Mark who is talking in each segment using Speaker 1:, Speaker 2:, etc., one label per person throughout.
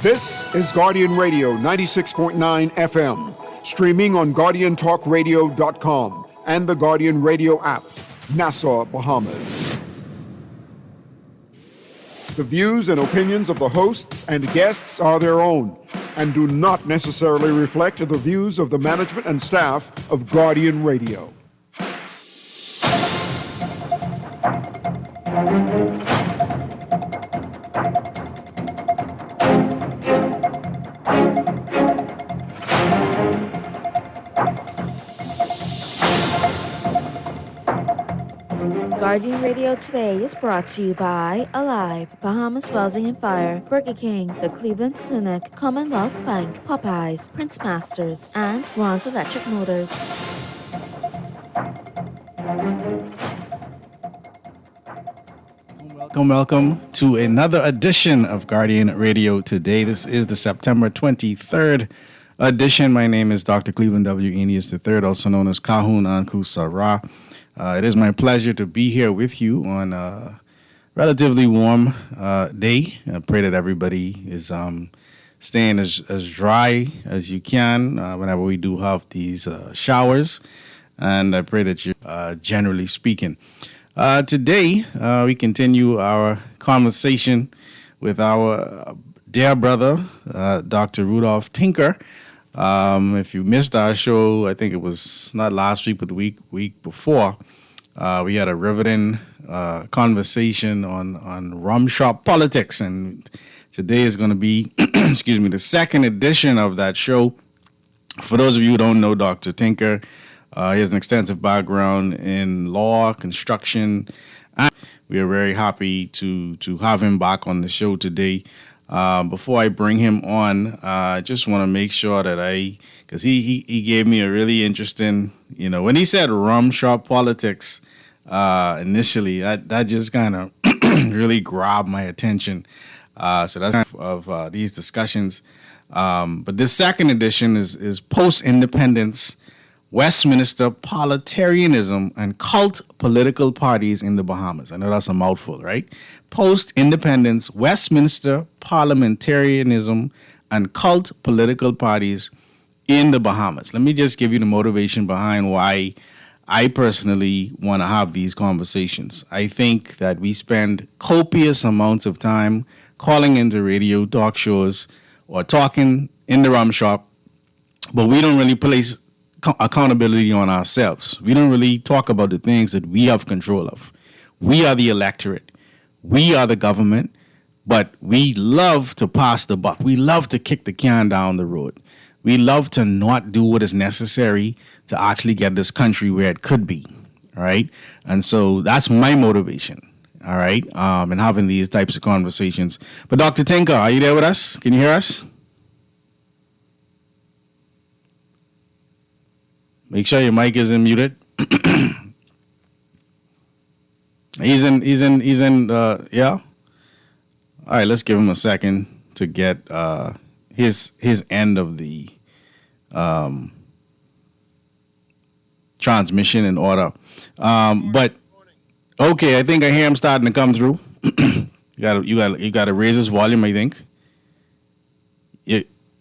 Speaker 1: This is Guardian Radio 96.9 FM, streaming on GuardianTalkRadio.com and the Guardian Radio app, Nassau, Bahamas. The views and opinions of the hosts and guests are their own and do not necessarily reflect the views of the management and staff of Guardian Radio.
Speaker 2: Guardian Radio Today is brought to you by Alive, Bahamas Welding and Fire, Burger King, the Cleveland Clinic, Commonwealth Bank, Popeyes, Prince Masters, and Ron's Electric Motors.
Speaker 3: Welcome to another edition of Guardian Radio Today. This is the September 23rd edition. My name is Dr. Cleveland W. Enius III, also known as Kahun Anku Sarah. It is my pleasure to be here with you on a relatively warm day. I pray that everybody is staying as dry as you can whenever we do have these showers. And I pray that you're generally speaking. Today, we continue our conversation with our dear brother, Dr. Rudolph Tinker. If you missed our show, I think it was not last week, but the week before, we had a riveting conversation on rum shop politics, and today is going to be, the second edition of that show. For those of you who don't know Dr. Tinker, he has an extensive background in law, construction, and we are very happy to have him back on the show today. Before I bring him on, I just want to make sure that because he gave me a really interesting, when he said rum shop politics, initially, that just kind of really grabbed my attention. So that's of these discussions. But this second edition is post-independence, Westminster parliamentarianism and cult political parties in the Bahamas. I know that's a mouthful, right? Post-independence, Westminster parliamentarianism and cult political parties in the Bahamas. Let me just give you the motivation behind why I personally want to have these conversations. I think that we spend copious amounts of time calling into radio talk shows or talking in the rum shop, but we don't really place accountability on ourselves. We don't really talk about the things that we have control of. We are the electorate. We are the government, but we love to pass the buck. We love to kick the can down the road. We love to not do what is necessary to actually get this country where it could be, all right? And so that's my motivation, all right, in having these types of conversations. But Dr. Tinker, are you there with us? Can you hear us? Make sure your mic isn't muted. He's in, yeah? All right, let's give him a second to get his end of the transmission in order. But, okay, I think I hear him starting to come through. You gotta raise his volume, I think.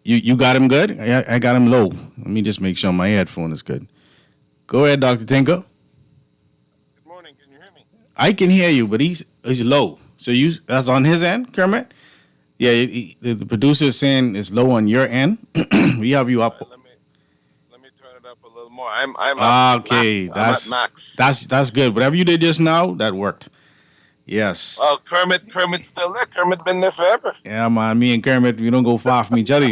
Speaker 3: You got him good? I got him low. Let me just make sure my headphone is good. Go ahead, Dr. Tinker.
Speaker 4: Good morning. Can you hear me?
Speaker 3: I can hear you, but he's low. So that's on his end, Kermit? Yeah, the producer is saying it's low on your end. We have you up.
Speaker 4: Right, let me turn it up a little more. I'm up
Speaker 3: okay,
Speaker 4: max. I'm at max.
Speaker 3: That's good. Whatever you did just now, that worked. Yes.
Speaker 4: Well, Kermit's still there. Kermit's been there forever.
Speaker 3: Yeah, man. Me and Kermit, we don't go far from each other,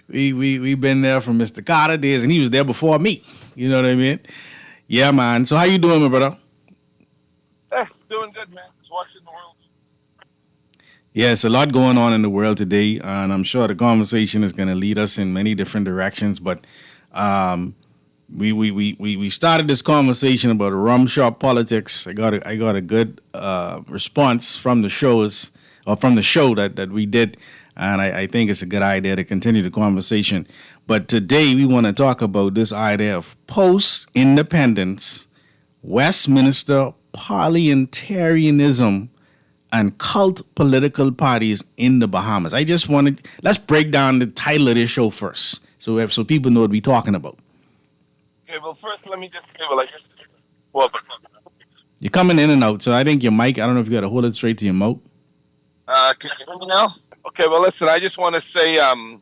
Speaker 3: We've been there from Mr. Carter days, and he was there before me. You know what I mean? Yeah, man. So how you doing, my brother?
Speaker 4: Doing good, man. Just watching the world.
Speaker 3: Yeah, it's a lot going on in the world today, and I'm sure the conversation is going to lead us in many different directions. But we started this conversation about rum shop politics. I got a good response from the show that we did, and I think it's a good idea to continue the conversation. But today we want to talk about this idea of post-independence Westminster parliamentarianism and cult political parties in the Bahamas. Let's break down the title of this show first, so people know what we're talking about.
Speaker 4: Okay, well, first, let me just say, well, I just, well,
Speaker 3: You're coming in and out, so I think your mic, I don't know if you got to hold it straight to your mouth.
Speaker 4: can you hear me now? Okay, well, listen, I just want to say, all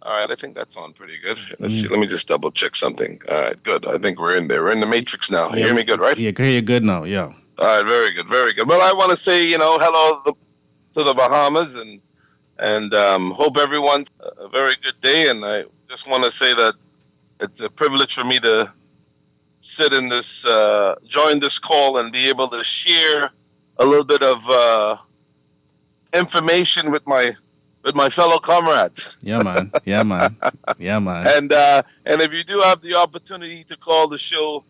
Speaker 4: right, I think that's on pretty good. Let's see, let me just double check something. All right, good. I think we're in there. We're in the matrix now. You hear me good, right?
Speaker 3: Yeah, you're good now, yeah.
Speaker 4: All right, very good, very good. Well, I want to say, hello to the Bahamas and hope everyone's a very good day. And I just want to say that it's a privilege for me to sit in this, join this call and be able to share a little bit of information with my fellow comrades.
Speaker 3: Yeah, man. Yeah, man. Yeah, man.
Speaker 4: And if you do have the opportunity to call the show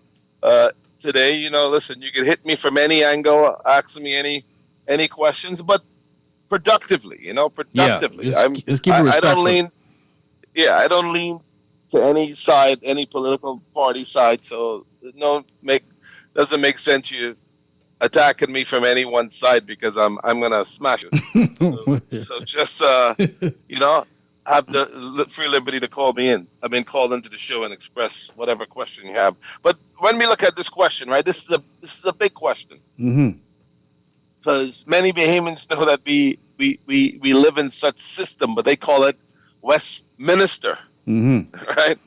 Speaker 4: today, listen, you can hit me from any angle, ask me any questions, but productively, productively.
Speaker 3: Yeah, just keep it respectful.
Speaker 4: I don't lean to any side, any political party side. So doesn't make sense you attacking me from any one side because I'm gonna smash it. So just have the free liberty to call me in. I've been called into the show and express whatever question you have. But when we look at this question, right, this is a big question. Because many Bahamians know that we live in such system, but they call it Westminster, right?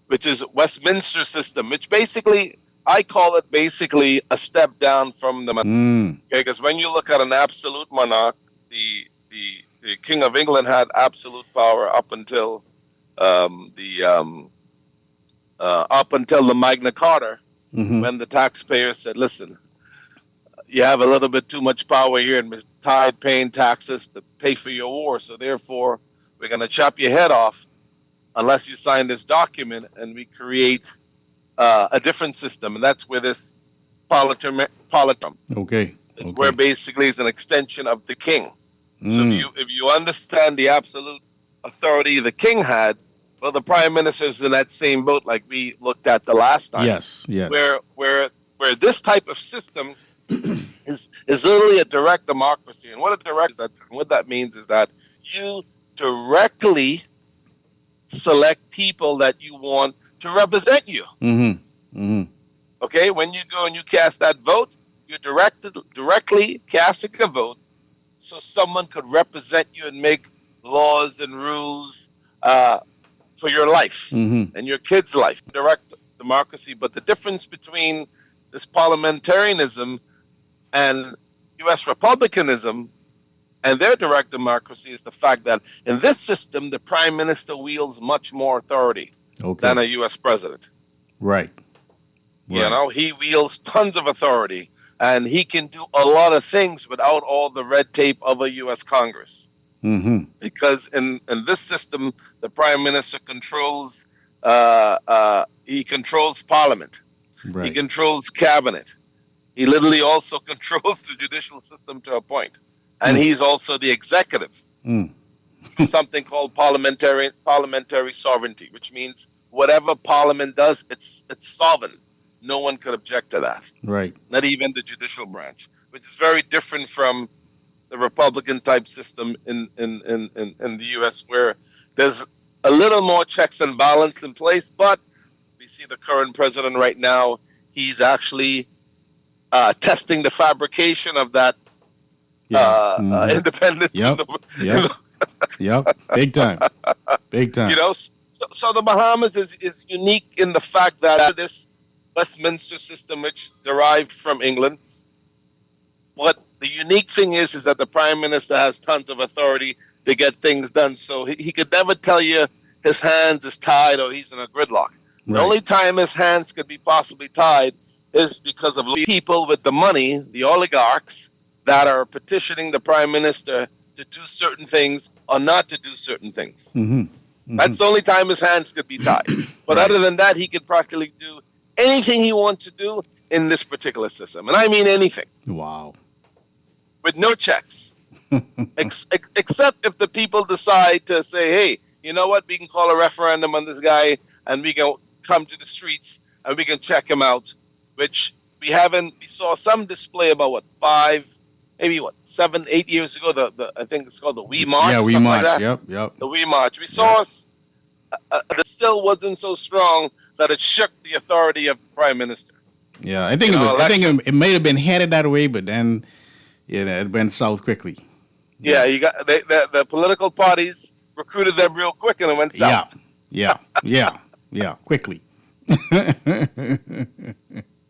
Speaker 4: Which is Westminster system, which basically I call it basically a step down from the monarch. Okay, because when you look at an absolute monarch, the King of England had absolute power up until the Magna Carta, when the taxpayers said, "Listen, you have a little bit too much power here and tired paying taxes to pay for your war, so therefore we're going to chop your head off unless you sign this document and we create a different system." And that's where this politum.
Speaker 3: Okay.
Speaker 4: It's where basically it's an extension of the king. So if you understand the absolute authority the king had, well, the prime minister is in that same boat like we looked at the last time.
Speaker 3: Yes.
Speaker 4: Where this type of system is literally a direct democracy. And what that means is that you directly select people that you want to represent you. Okay, when you go and you cast that vote, you're directly casting a vote so someone could represent you and make laws and rules for your life and your kids' life. Direct democracy, but the difference between this parliamentarianism and U.S. republicanism and their direct democracy is the fact that in this system, the prime minister wields much more authority than a U.S. president.
Speaker 3: Right.
Speaker 4: He wields tons of authority, and he can do a lot of things without all the red tape of a U.S. Congress. Because in this system, the prime minister controls he controls parliament. Right. He controls cabinet. He literally also controls the judicial system to a point. And he's also the executive. Something called parliamentary sovereignty, which means whatever parliament does, it's sovereign. No one could object to that.
Speaker 3: Right.
Speaker 4: Not even the judicial branch, which is very different from the Republican type system in the U.S., where there's a little more checks and balance in place. But we see the current president right now, he's actually testing the fabrication of that independence.
Speaker 3: Yep. Big time.
Speaker 4: So the Bahamas is unique in the fact that this Westminster system, which derived from England, what the unique thing is that the prime minister has tons of authority to get things done. So he could never tell you his hands is tied or he's in a gridlock. Right. The only time his hands could be possibly tied is because of people with the money, the oligarchs, that are petitioning the prime minister to do certain things or not to do certain things. That's the only time his hands could be tied. But other than that, he could practically do anything he wants to do in this particular system. And I mean anything.
Speaker 3: Wow.
Speaker 4: With no checks. Except if the people decide to say, hey, you know what, we can call a referendum on this guy and we can come to the streets and we can check him out, which we saw some display about 5 maybe what 7, 8 years ago. The I think it's called the We March
Speaker 3: Yeah,
Speaker 4: or
Speaker 3: we
Speaker 4: something like
Speaker 3: march.
Speaker 4: that.
Speaker 3: Yep.
Speaker 4: The We March. We
Speaker 3: Yep.
Speaker 4: saw that still wasn't so strong that it shook the authority of the prime minister.
Speaker 3: Yeah, I think it was. I think
Speaker 4: Election.
Speaker 3: it may have been headed that way, but then it went south quickly.
Speaker 4: Yeah, you got the political parties recruited them real quick, and it went
Speaker 3: Yeah,
Speaker 4: south.
Speaker 3: quickly.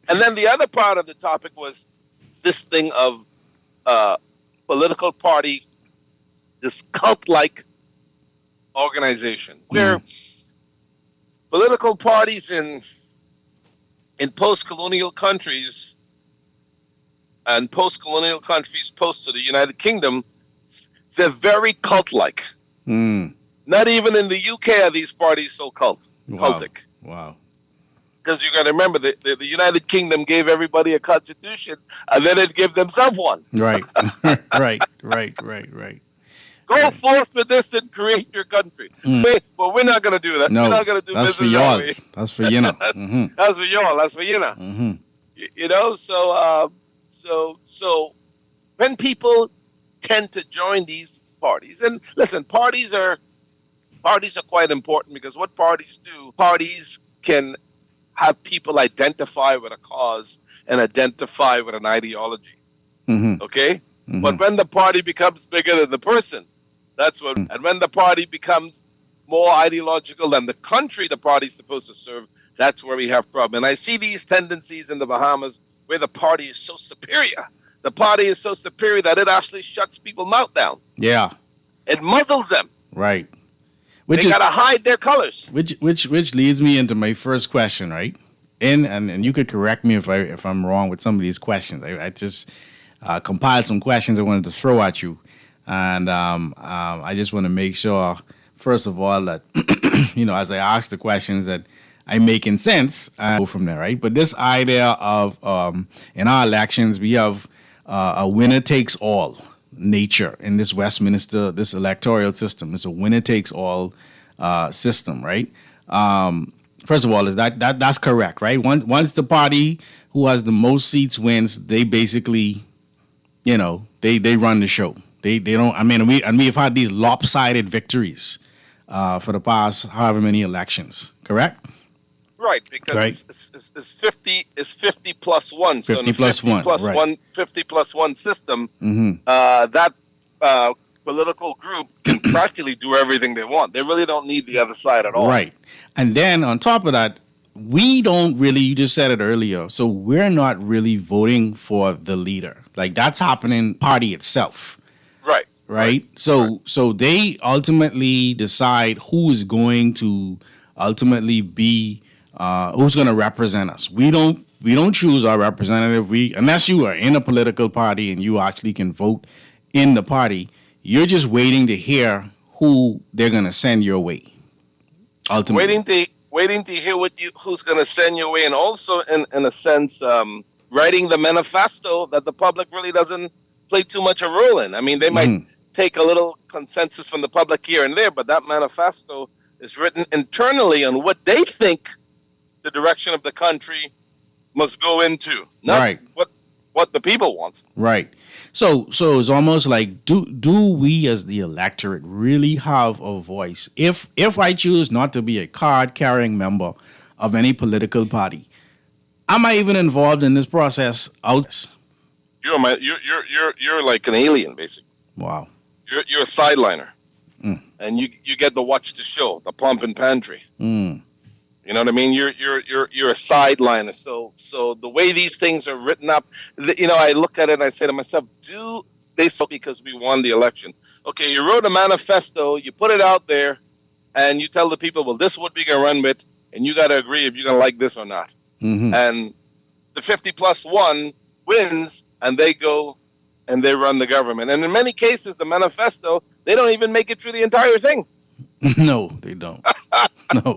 Speaker 4: And then the other part of the topic was this thing of political party, this cult-like organization, where political parties in post-colonial countries and post-colonial countries post to the United Kingdom, they're very cult-like. Not even in the UK are these parties so cultic.
Speaker 3: Wow.
Speaker 4: Because you got to remember, the United Kingdom gave everybody a constitution, and then it gave themselves one.
Speaker 3: Right. Right.
Speaker 4: Go forth with this and create your country. But we're not going to do that.
Speaker 3: No,
Speaker 4: we're not going to do
Speaker 3: that's for
Speaker 4: business
Speaker 3: y'all.
Speaker 4: that way.
Speaker 3: That's for you know.
Speaker 4: That's for y'all. That's for you know. You know. So when people tend to join these parties, and listen, parties are quite important, because what parties do, parties can have people identify with a cause and identify with an ideology. Okay? But when the party becomes bigger than the person, that's when, and when the party becomes more ideological than the country the party's supposed to serve, that's where we have problem. And I see these tendencies in the Bahamas where the party is so superior. The party is so superior that it actually shuts people's mouth down.
Speaker 3: Yeah.
Speaker 4: It muzzles them.
Speaker 3: Right.
Speaker 4: They gotta hide their colors.
Speaker 3: Which leads me into my first question, right? And you could correct me if I'm wrong with some of these questions. I just compiled some questions I wanted to throw at you, and I just want to make sure, first of all, that as I ask the questions, that I'm making sense and go from there, right? But this idea of in our elections, we have a winner takes all nature in this Westminster, this electoral system. It's a winner takes all system, right? First of all, is that's correct, right? Once the party who has the most seats wins, they basically, they run the show. They don't. I mean, we've had these lopsided victories for the past however many elections, correct?
Speaker 4: Right, because it's 50 plus one.
Speaker 3: 50 plus one, right.
Speaker 4: 50 plus one system. That political group can practically do everything they want. They really don't need the other side at all.
Speaker 3: Right. And then on top of that, we don't really, you just said it earlier, so we're not really voting for the leader. Like, that's happening party itself. Right? So they ultimately decide who is going to ultimately be who's going to represent us. We don't choose our representative. Unless you are in a political party and you actually can vote in the party, you're just waiting to hear who they're going to send your way. Ultimately,
Speaker 4: waiting to hear who's going to send your way, and also in a sense, writing the manifesto that the public really doesn't play too much a role in. I mean, they might take a little consensus from the public here and there, but that manifesto is written internally on what they think the direction of the country must go into, not what the people want.
Speaker 3: Right. So it's almost like, do we as the electorate really have a voice? If I choose not to be a card-carrying member of any political party, am I even involved in this process?
Speaker 4: You're like an alien, basically.
Speaker 3: Wow.
Speaker 4: You're a sideliner, and you get to watch the show, the pomp and pantry. You know what I mean? You're a sideliner. So the way these things are written up, I look at it and I say to myself, do they so because we won the election? Okay, you wrote a manifesto, you put it out there, and you tell the people, well, this is what we're gonna run with, and you got to agree if you're gonna like this or not. And the 50 plus one wins, and they go and they run the government. And in many cases, the manifesto, they don't even make it through the entire thing.
Speaker 3: No, they don't. No.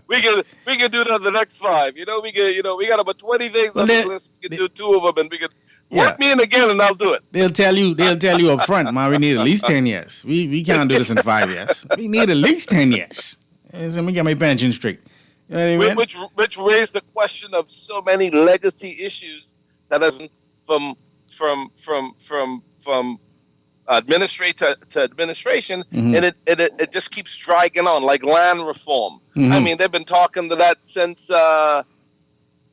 Speaker 4: we can do the next 5. We got about 20 things on the list. We can do 2 of them, and we can work me in again, and I'll do it.
Speaker 3: They'll tell you up front, man, we need at least 10 years. We can't do this in 5 years. We need at least 10 years. Let me get my pension straight. You know what I mean?
Speaker 4: Which raised the question of so many legacy issues that has from from administrator to administration,
Speaker 3: Mm-hmm.
Speaker 4: and it just keeps dragging on, like land reform.
Speaker 3: Mm-hmm.
Speaker 4: I mean, they've been talking to that since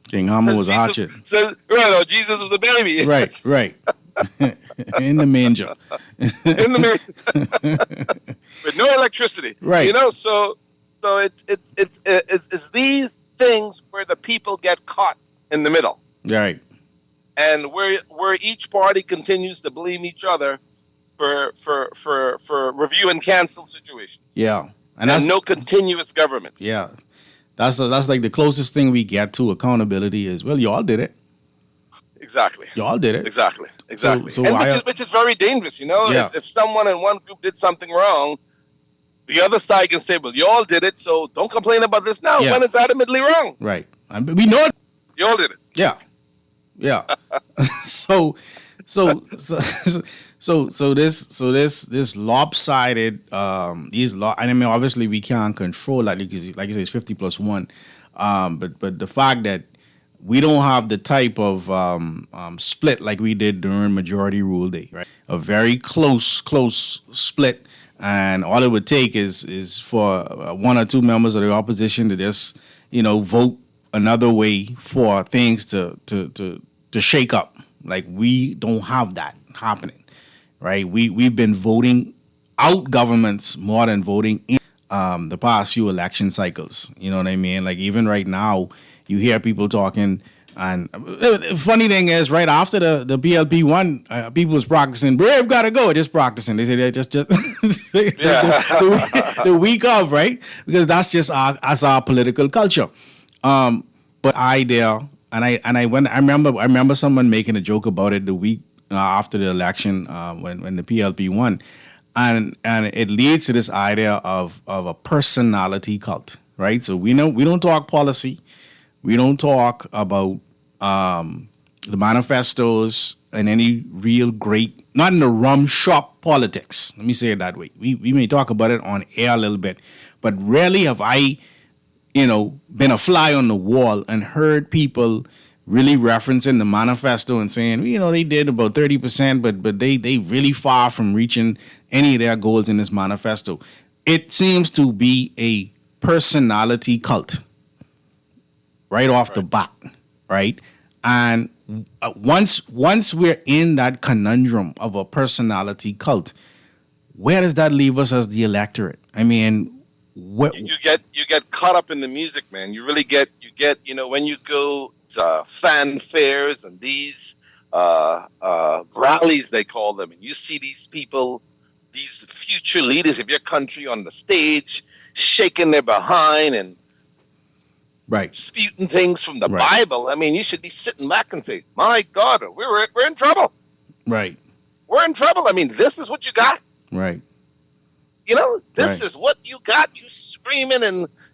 Speaker 3: King Hama was a hot shit.
Speaker 4: Jesus was a baby.
Speaker 3: Right. In the manger.
Speaker 4: In the with no electricity.
Speaker 3: Right.
Speaker 4: You know, so it's these things where the people get caught in the middle.
Speaker 3: Right.
Speaker 4: And where each party continues to blame each other for review and cancel situations.
Speaker 3: Yeah.
Speaker 4: And that's no continuous government.
Speaker 3: Yeah. That's like the closest thing we get to accountability is, well, y'all did it.
Speaker 4: Exactly.
Speaker 3: Y'all did it.
Speaker 4: Exactly.
Speaker 3: So
Speaker 4: and which is very dangerous, you know?
Speaker 3: Yeah.
Speaker 4: If someone in one group did something wrong, the other side can say, well, y'all did it, so don't complain about this now when it's adamantly wrong.
Speaker 3: Right. We know it.
Speaker 4: Y'all did it.
Speaker 3: Yeah. So this lopsided I mean, obviously we can't control that because, like you say, it's 50+1. But the fact that we don't have the type of split like we did during Majority Rule Day, right? A very close split, and all it would take is for one or two members of the opposition to just vote another way for things to shake up. Like, we don't have that happening, right? We've been voting out governments more than voting in the past few election cycles. You know what I mean? Like, even right now, you hear people talking, and the funny thing is, right after the PLP won, people was practicing, Brave gotta go, just practicing. They say they're just the week of, right? Because that's just our political culture. But I remember someone making a joke about it the week after the election when the PLP won, and it leads to this idea of a personality cult, right? So we don't talk policy, we don't talk about the manifestos and any real great, not in the rum shop politics. Let me say it that way. We may talk about it on air a little bit, but rarely have I been a fly on the wall and heard people really referencing the manifesto and saying, they did about 30%, but they really far from reaching any of their goals in this manifesto. It seems to be a personality cult right off the bat, right? And once we're in that conundrum of a personality cult, where does that leave us as the electorate? I mean,
Speaker 4: you get caught up in the music, man. You really get when you go to fanfares and these rallies, they call them, and you see these people, these future leaders of your country on the stage, shaking their behind and spewing things from the Bible. I mean, you should be sitting back and say, my God, we're in trouble.
Speaker 3: Right.
Speaker 4: We're in trouble. I mean, this is what you got.
Speaker 3: Right.
Speaker 4: This is what you got. You screaming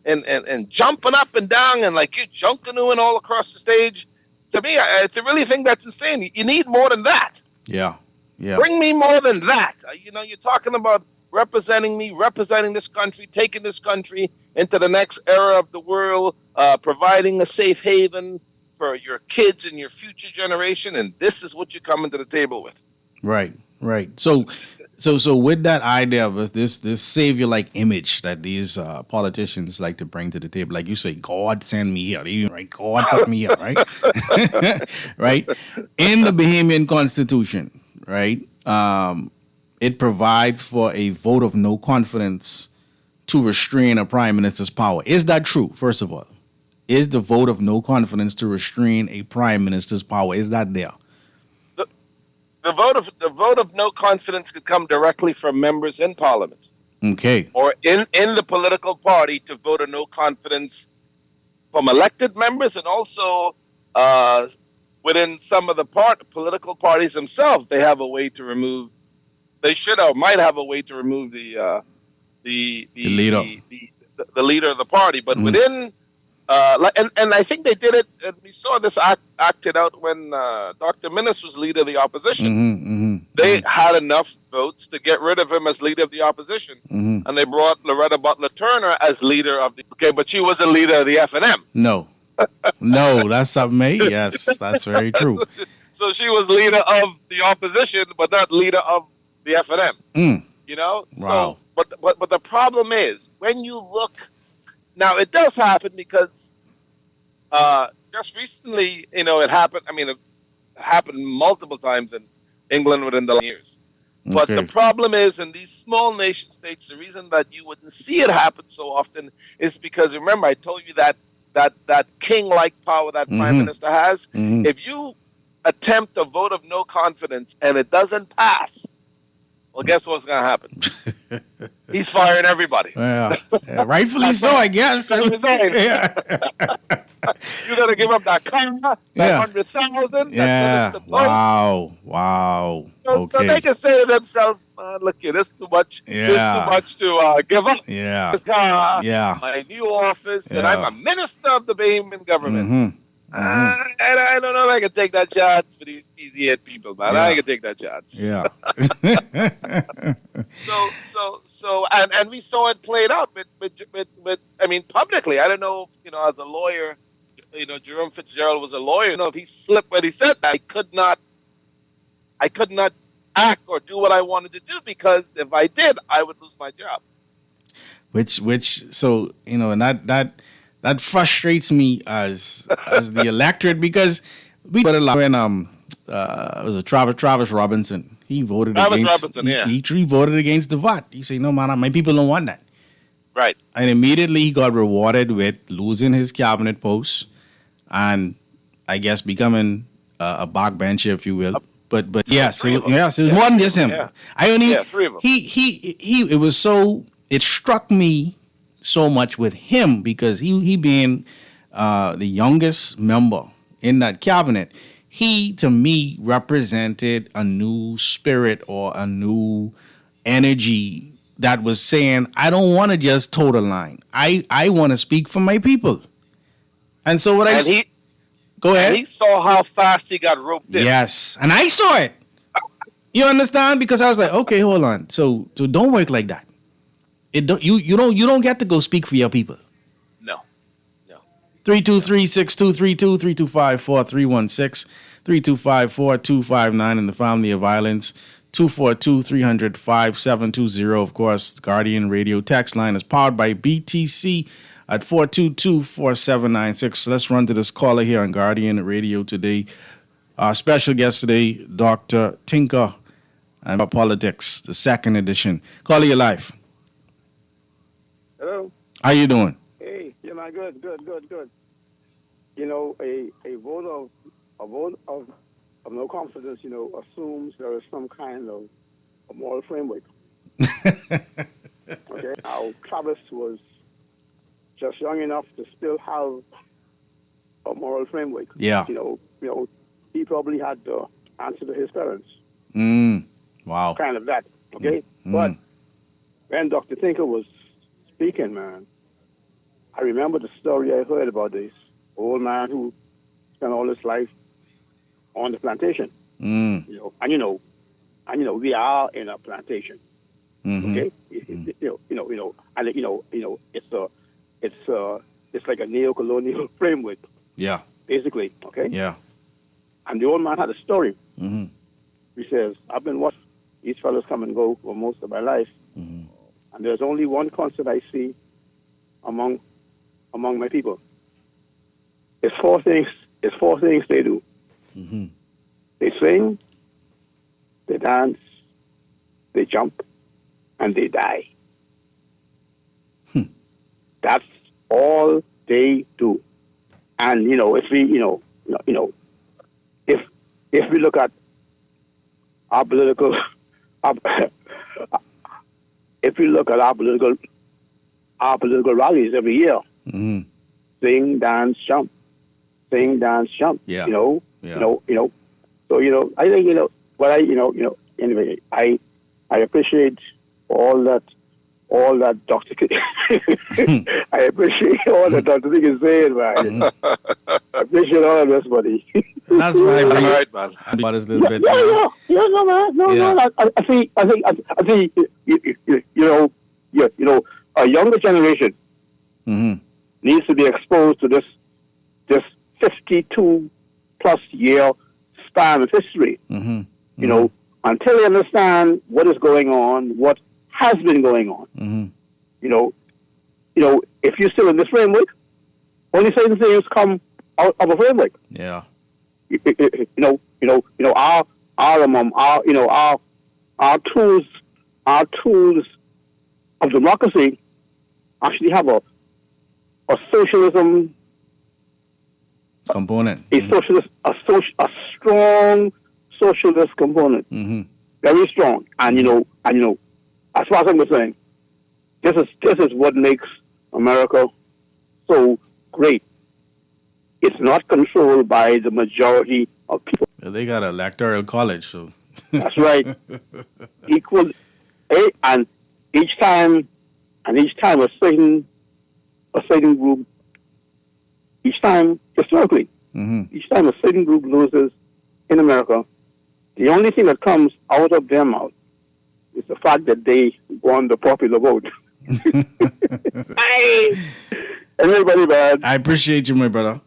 Speaker 4: and jumping up and down and like you junkanooing all across the stage. To me, I really think that's insane. You need more than that.
Speaker 3: Yeah.
Speaker 4: Bring me more than that. You're talking about representing me, representing this country, taking this country into the next era of the world, providing a safe haven for your kids and your future generation, and this is what you're coming to the table with.
Speaker 3: Right. So with that idea of this savior-like image that these politicians like to bring to the table, like you say, God send me here, right? God put me here, right? Right? In the Bahamian Constitution, right? It provides for a vote of no confidence to restrain a prime minister's power. Is that true? First of all, is the vote of no confidence to restrain a prime minister's power? Is that there?
Speaker 4: The vote of no confidence could come directly from members in Parliament.
Speaker 3: Okay.
Speaker 4: Or in the political party to vote of no confidence from elected members, and also within some of the political parties themselves, they have a way to remove. They should or might have a way to remove the leader, the leader of the party. But within. And I think they did it, and we saw this acted out when Dr. Minnis was leader of the opposition. They had enough votes to get rid of him as leader of the opposition, and they brought Loretta Butler Turner as leader of the. Okay, but she wasn't leader of the FNM.
Speaker 3: No, that's something. Yes, that's very true.
Speaker 4: So she was leader of the opposition, but not leader of the FNM. You know.
Speaker 3: Wow.
Speaker 4: So, but the problem is when you look now, it does happen because just recently, it happened. I mean, it happened multiple times in England within the last years. But the
Speaker 3: Okay.
Speaker 4: problem is, in these small nation states, the reason that you wouldn't see it happen so often is because, remember, I told you that king-like power that prime minister has. If you attempt a vote of no confidence and it doesn't pass, well, guess what's going to happen? He's firing everybody.
Speaker 3: Yeah. Rightfully so, I guess.
Speaker 4: Yeah. You got to give up that car, that 100,000,
Speaker 3: yeah.
Speaker 4: that post.
Speaker 3: Wow.
Speaker 4: So they can say to themselves, look here, this is too much.
Speaker 3: Yeah.
Speaker 4: This is too much to give up.
Speaker 3: Yeah.
Speaker 4: This car,
Speaker 3: Yeah.
Speaker 4: my new office, and
Speaker 3: Yeah.
Speaker 4: I'm a minister of the Bahamian government. And I don't know if I can take that chance for these easy-head people, man. I can take that chance.
Speaker 3: Yeah.
Speaker 4: And we saw it played out with I mean, publicly. I don't know, as a lawyer, Jerome Fitzgerald was a lawyer. If he slipped when he said that, I could not act or do what I wanted to do because if I did, I would lose my job.
Speaker 3: So and that frustrates me as the electorate because we put a lot when it was a Travis Robinson. He voted he voted against the vote. He said, no man, my people don't want that.
Speaker 4: Right.
Speaker 3: And immediately he got rewarded with losing his cabinet post and I guess becoming a backbencher, if you will. But yes, it was more than just him.
Speaker 4: Yeah.
Speaker 3: Three of them. It struck me so much with him because he being the youngest member in that cabinet, he to me represented a new spirit or a new energy that was saying, I don't want to just toe the line. I want to speak for my people. And so go ahead.
Speaker 4: And he saw how fast he got roped in.
Speaker 3: Yes, and I saw it. You understand? Because I was like, okay, hold on. So don't work like that. You don't get to go speak for your people.
Speaker 4: No.
Speaker 3: 323-6232, 325-4316, 325-4259 in the family of violence, 242-300-5720. Of course, Guardian Radio text line is powered by BTC at 422-4796. So let's run to this caller here on Guardian Radio today. Our special guest today, Dr. Tinker and Politics, the second edition. Caller, your life.
Speaker 5: Hello.
Speaker 3: How you doing?
Speaker 5: Hey, man, good. A vote of no confidence, assumes there is some kind of a moral framework. Okay. Now, Travis was just young enough to still have a moral framework.
Speaker 3: Yeah.
Speaker 5: He probably had to answer to his parents.
Speaker 3: Wow.
Speaker 5: Kind of that. Okay. But when Dr. Tinker was speaking, man, I remember the story I heard about this old man who spent all his life on the plantation. And we are in a plantation. Okay, it's like a neo-colonial framework.
Speaker 3: Yeah.
Speaker 5: Basically, okay.
Speaker 3: Yeah.
Speaker 5: And the old man had a story. He says, "I've been watching these fellows come and go for most of my life, and there's only one constant I see among my people. It's four things. It's four things they do. They sing, they dance, they jump, and they die. That's all they do. And if we, if we look at our political, if we look at our political rallies every year, sing, dance, jump, sing, dance, jump.
Speaker 3: Yeah.
Speaker 5: So I think anyway, I appreciate all that Dr. I appreciate all that Dr. Thing is saying, man. I appreciate all of this, buddy.
Speaker 3: That's why I bring
Speaker 4: Right, man.
Speaker 3: about this little bit.
Speaker 5: No, man. No. I think a younger generation needs to be exposed to this 52 plus year span of history. You know, until they understand what is going on, what has been going on. You know, if you're still in this framework, only certain things come out of a framework.
Speaker 3: Yeah.
Speaker 5: Our tools of democracy actually have a socialism
Speaker 3: component,
Speaker 5: a strong socialist component, very strong. And you know, as far as I'm concerned, this is what makes America so great. It's not controlled by the majority of people.
Speaker 3: Well, they got an electoral college, so
Speaker 5: that's right. Equal, and each time a certain group, each time historically, each time a certain group loses in America, the only thing that comes out of their mouth is the fact that they won the popular vote. Hey, everybody, man.
Speaker 3: I appreciate you, my brother.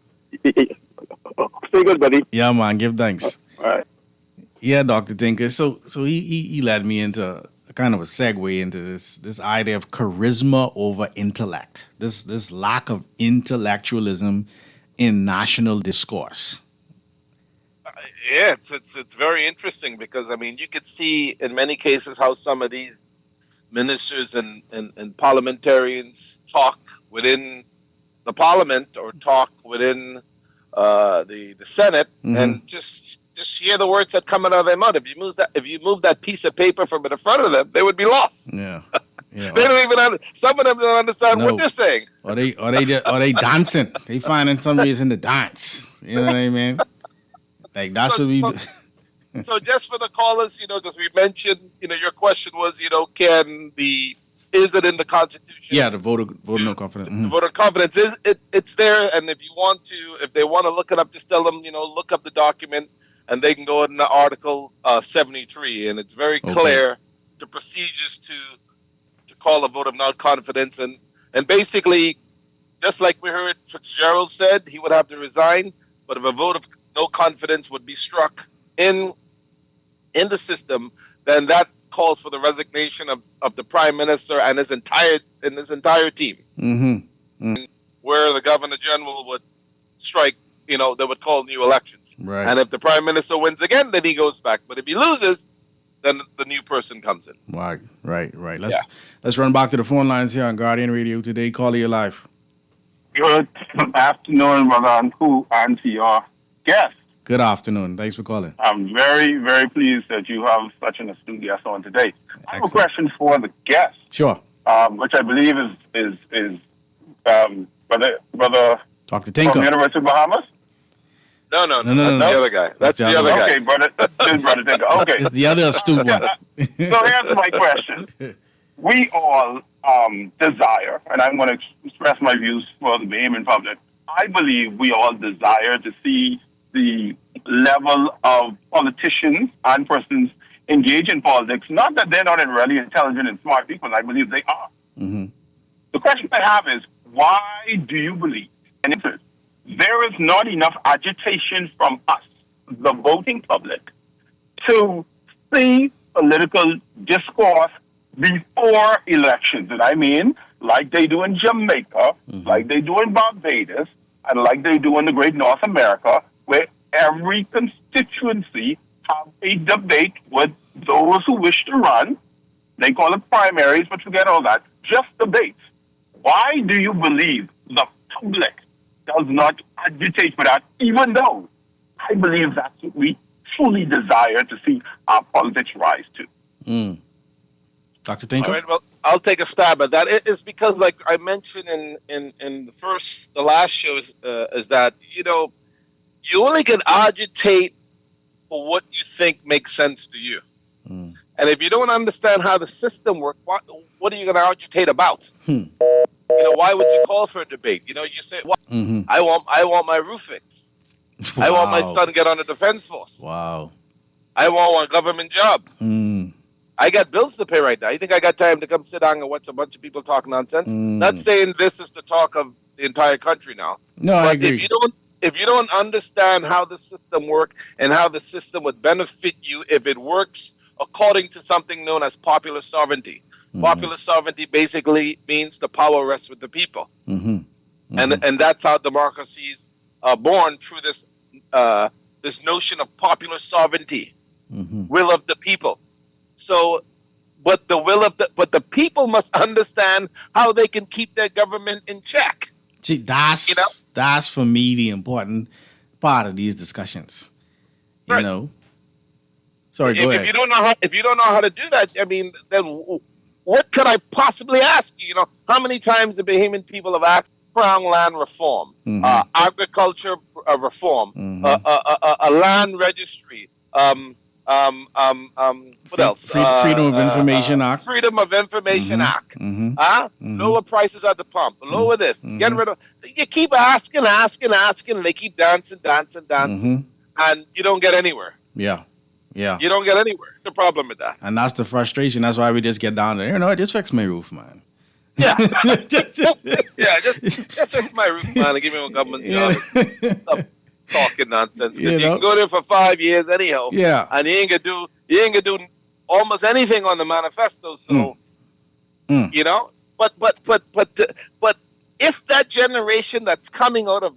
Speaker 5: Stay good, buddy.
Speaker 3: Yeah, man. Give thanks.
Speaker 5: All right.
Speaker 3: Yeah, Dr. Tinker. So he led me into a kind of a segue into this idea of charisma over intellect. This lack of intellectualism in national discourse.
Speaker 4: Yeah, it's very interesting because I mean you could see in many cases how some of these ministers and parliamentarians talk within the parliament or talk within the Senate and just hear the words that come out of their mouth. If you move that piece of paper from in front of them, they would be lost.
Speaker 3: Yeah.
Speaker 4: They don't even some of them don't understand what they're saying.
Speaker 3: Or they dancing. They finding some reason to dance. You know what I mean? Like that's what we do.
Speaker 4: So just for the callers, because we mentioned, your question was, is it in the Constitution?
Speaker 3: Yeah, the vote of no confidence.
Speaker 4: The vote of confidence it's there, and if they want to look it up, just tell them, look up the document, and they can go in the Article 73, and it's very clear the procedures to call a vote of no confidence, and basically, just like we heard Fitzgerald said, he would have to resign, but if a vote of no confidence would be struck in the system, then that calls for the resignation of the prime minister and his entire team. Where the governor general would strike, they would call new elections.
Speaker 3: Right.
Speaker 4: And if the prime minister wins again, then he goes back. But if he loses, then the new person comes in.
Speaker 3: Right. Let's run back to the phone lines here on Guardian Radio today. Call you live.
Speaker 6: Good afternoon, Brother Anku, and to your guest.
Speaker 3: Good afternoon. Thanks for calling.
Speaker 6: I'm very, very pleased that you have such an astute guest on today. I have a question for the guest.
Speaker 3: Sure.
Speaker 6: Which I believe is Brother
Speaker 3: Dr. Tinker
Speaker 6: from the University of Bahamas.
Speaker 4: No. That's the other guy. That's the other guy.
Speaker 6: Okay, Brother Tinker. Okay.
Speaker 3: It's the other astute one.
Speaker 6: So here's my question. We all desire, and I'm going to express my views for the BAME in public. I believe we all desire to see the level of politicians and persons engaged in politics. Not that they're not really intelligent and smart people. I believe they are. The question I have is, why do you believe, and if there is not enough agitation from us, the voting public, to see political discourse before elections? And I mean, like they do in Jamaica, like they do in Barbados, and like they do in the Great North America, where every constituency have a debate with those who wish to run. They call it primaries, but forget all that. Just debates. Why do you believe the public does not agitate for that, even though I believe that's what we truly desire to see our politics rise to?
Speaker 3: Dr. Tinker?
Speaker 4: All right, well, I'll take a stab at that. It's because, like I mentioned in the last show, is that, you only can agitate for what you think makes sense to you. And if you don't understand how the system works, what are you going to agitate about? Why would you call for a debate? You say, I want my roof fixed. Wow. I want my son to get on the defense force.
Speaker 3: Wow.
Speaker 4: I want one government job. I got bills to pay right now. You think I got time to come sit down and watch a bunch of people talk nonsense? Not saying this is the talk of the entire country now.
Speaker 3: No, I agree.
Speaker 4: if you don't understand how the system works and how the system would benefit you if it works according to something known as popular sovereignty. Popular sovereignty basically means the power rests with the people, and that's how democracies are born, through this notion of popular sovereignty, will of the people. So, but the people must understand how they can keep their government in check.
Speaker 3: See, that's for me the important part of these discussions. You know. Sorry, go ahead.
Speaker 4: If you don't know how to do that, I mean, then what could I possibly ask you? You know, how many times the Bahamian people have asked crown land reform, agriculture reform, a land registry, what else?
Speaker 3: Freedom of Information Act.
Speaker 4: Freedom of Information Act. Lower prices at the pump. Lower this. Get rid of. You keep asking, and they keep dancing, and you don't get anywhere.
Speaker 3: Yeah.
Speaker 4: You don't get anywhere. The problem with that.
Speaker 3: And that's the frustration. That's why we just get down there. You know, just fix my roof, man.
Speaker 4: Yeah. just fix my roof, man, and give me a government job. Stop talking nonsense. You can go there for 5 years anyhow.
Speaker 3: Yeah.
Speaker 4: And you ain't gonna do almost anything on the manifesto. So you know, but if that generation that's coming out of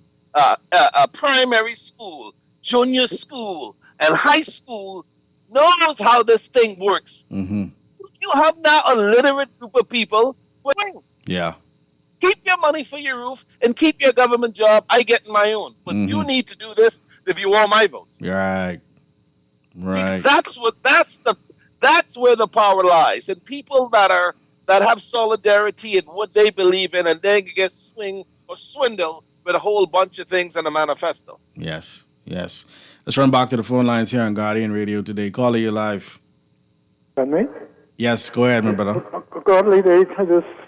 Speaker 4: primary school, junior school, and high school knows how this thing works, you have now a literate group of people.
Speaker 3: Yeah.
Speaker 4: Keep your money for your roof and keep your government job. I get my own, but you need to do this if you want my vote.
Speaker 3: Right.
Speaker 4: That's where the power lies, and people that have solidarity in what they believe in, and then get swing or swindle with a whole bunch of things in the manifesto.
Speaker 3: Yes. Let's run back to the phone lines here on Guardian Radio today. Caller, you live.
Speaker 7: And me?
Speaker 3: Yes, go ahead, my brother.
Speaker 7: Godly day,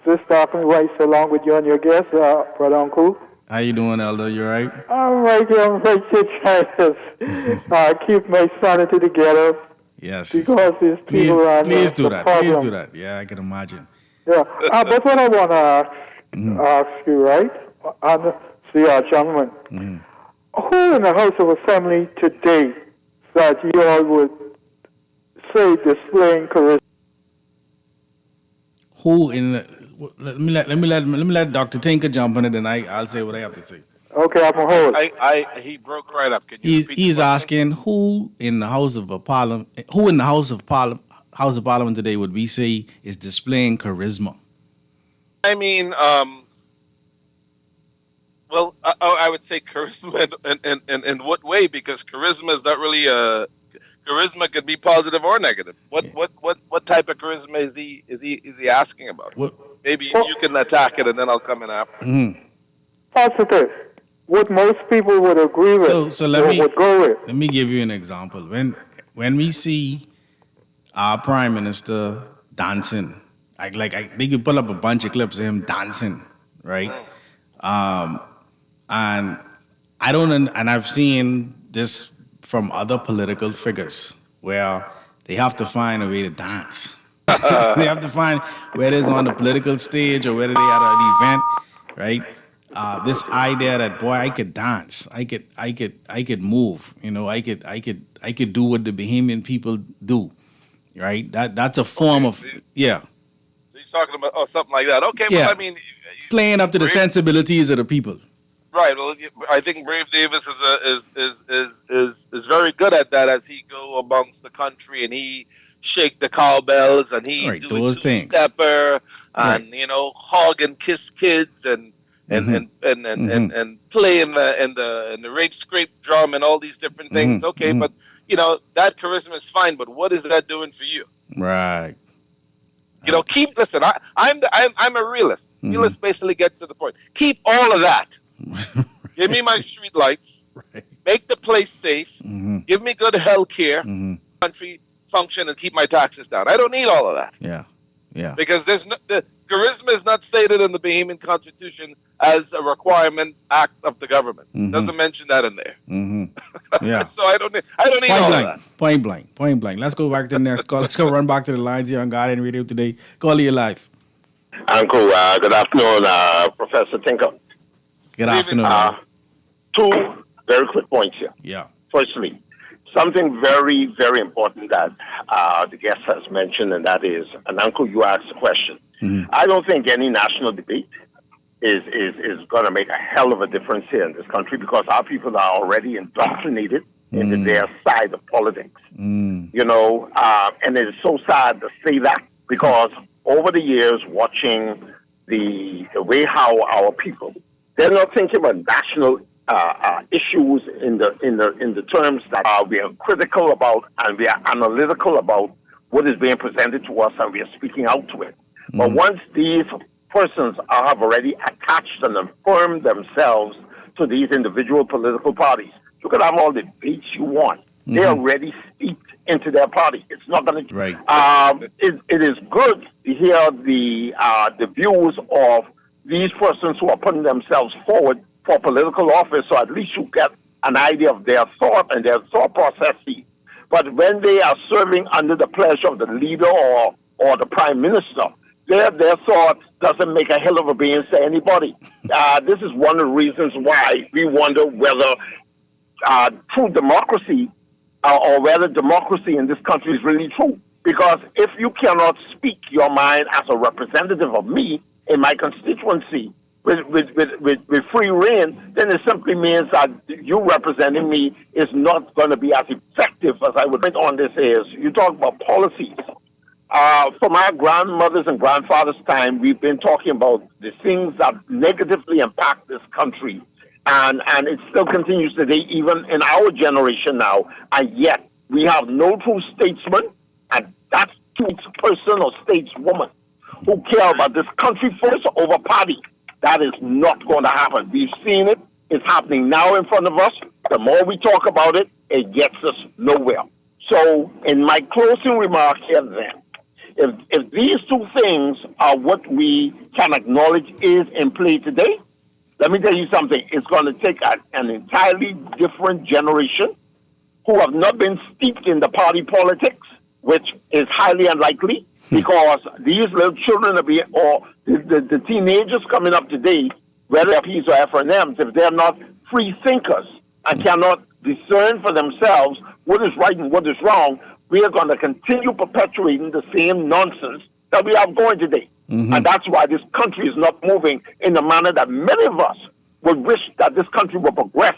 Speaker 7: this talking right along with you and your guest, brother Uncle.
Speaker 3: How you doing, Elder? You right?
Speaker 7: I'm right here. I'm right here trying to keep my sanity together.
Speaker 3: Yes.
Speaker 7: Because these people are
Speaker 3: please do that.
Speaker 7: problem.
Speaker 3: Please do that. Yeah, I can imagine.
Speaker 7: Yeah. But what I want to ask you, right? And see our gentlemen. Who in the House of Assembly today that you all would say displaying charisma?
Speaker 3: Who in the, let me let Dr. Tinker jump on it, and I'll say what I have to say.
Speaker 7: Okay, I'm a hold.
Speaker 4: He broke right up. Can you
Speaker 3: He's asking who in the House of Parliament, House of Parliament today would we say is displaying charisma?
Speaker 4: I mean, well, I would say charisma in what way? Because charisma is not really charisma could be positive or negative. What type of charisma is he asking about? Maybe you can attack it and then I'll come in after.
Speaker 7: Positive. What most people would agree with.
Speaker 3: So let me give you an example. When we see our Prime Minister dancing, they could pull up a bunch of clips of him dancing, right? And I've seen this from other political figures where they have to find a way to dance. They have to find whether it's on the political stage or whether they at an event, right? This idea that boy, I could dance, I could move, you know, I could do what the Bahamian people do, right? That's a form of So
Speaker 4: he's talking about something like that. Okay,
Speaker 3: yeah.
Speaker 4: Well, I mean,
Speaker 3: playing up to the sensibilities of the people.
Speaker 4: Right. Well, I think Brave Davis is very good at that as he go amongst the country and he shake the cowbells and he do
Speaker 3: those things.
Speaker 4: Stepper and hug and kiss kids and play in the rape scrape drum and all these different things. Okay, but that charisma is fine. But what is that doing for you?
Speaker 3: Right.
Speaker 4: Listen. I'm a realist. Realist basically gets to the point. Keep all of that. Give me my street lights. Right. Make the place safe. Give me good health care. Country function and keep my taxes down. I don't need all of that.
Speaker 3: Yeah.
Speaker 4: Because the charisma is not stated in the Bahamian Constitution as a requirement act of the government. Doesn't mention that in there.
Speaker 3: Yeah.
Speaker 4: So I don't need all of that.
Speaker 3: Point blank. Let's go back to the next call. Let's go run back to the lines here on Guardian Radio today. Call you live.
Speaker 8: Uncle, good afternoon, Professor Tinker.
Speaker 3: Good afternoon.
Speaker 8: Two
Speaker 5: very quick points here.
Speaker 3: Yeah.
Speaker 5: Firstly, something very, very important that the guest has mentioned, and that is, and Uncle, you asked the question.
Speaker 3: Mm-hmm.
Speaker 5: I don't think any national debate is going to make a hell of a difference here in this country because our people are already indoctrinated into their side of politics. You know, and it is so sad to say that because over the years, watching the way how our people, they're not thinking about national issues in the terms that we are critical about and we are analytical about what is being presented to us and we are speaking out to it. But once these persons have already attached and affirmed themselves to these individual political parties, you can have all the debates you want. They're already steeped into their party. It's not going to.
Speaker 3: Right.
Speaker 5: It is good to hear the views of these persons who are putting themselves forward for political office, so at least you get an idea of their thought and their thought processes. But when they are serving under the pleasure of the leader or the prime minister, their thought doesn't make a hell of a beans to anybody. This is one of the reasons why we wonder whether true democracy or whether democracy in this country is really true. Because if you cannot speak your mind as a representative of me in my constituency with free reign, then it simply means that you representing me is not going to be as effective as I would think on this is. You talk about policies. From our grandmothers and grandfathers' time, we've been talking about the things that negatively impact this country. And it still continues today, even in our generation now. And yet, we have no true statesman, and that's statesperson or stateswoman who care about this country first over party. That is not going to happen. We've seen it. It's happening now in front of us. The more we talk about it, it gets us nowhere. So, in my closing remark here then, if these two things are what we can acknowledge is in play today, let me tell you something. It's going to take an entirely different generation who have not been steeped in the party politics, which is highly unlikely because these little children or the teenagers coming up today, whether they're P's or F&Ms, if they're not free thinkers and cannot discern for themselves what is right and what is wrong, we are going to continue perpetuating the same nonsense that we have going today. And that's why this country is not moving in the manner that many of us would wish that this country would progress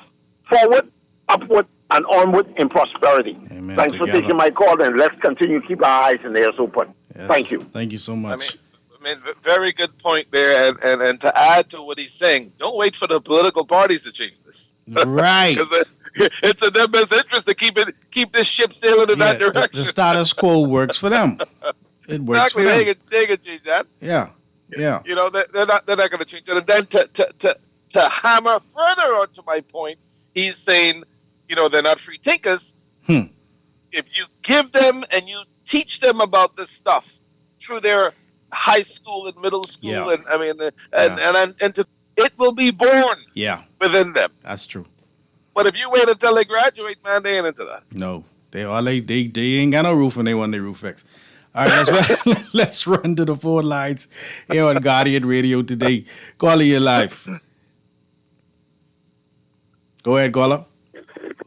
Speaker 5: forward, upward, and onward in prosperity.
Speaker 3: Amen.
Speaker 5: Thanks for taking my call, and let's continue to keep our eyes and ears open.
Speaker 3: Yes.
Speaker 5: Thank you.
Speaker 3: Thank you so much.
Speaker 4: I mean, very good point there. And to add to what he's saying, don't wait for the political parties to change this.
Speaker 3: Right.
Speaker 4: It's in their best interest to keep this ship sailing in that direction.
Speaker 3: The status quo works for them. It works for them.
Speaker 4: They can change that.
Speaker 3: Yeah.
Speaker 4: You know, they're not going to change it. And then to hammer further onto my point, he's saying, you know, they're not free thinkers. If you give them and you teach them about this stuff through their high school and middle school, and I mean, it will be born within them.
Speaker 3: That's true.
Speaker 4: But if you wait until they graduate, man, they ain't into that.
Speaker 3: No, they ain't got no roof and they want their roof fixed. All right, let's run to the phone lines here on Guardian Radio today. Caller, you're live. Go ahead, caller.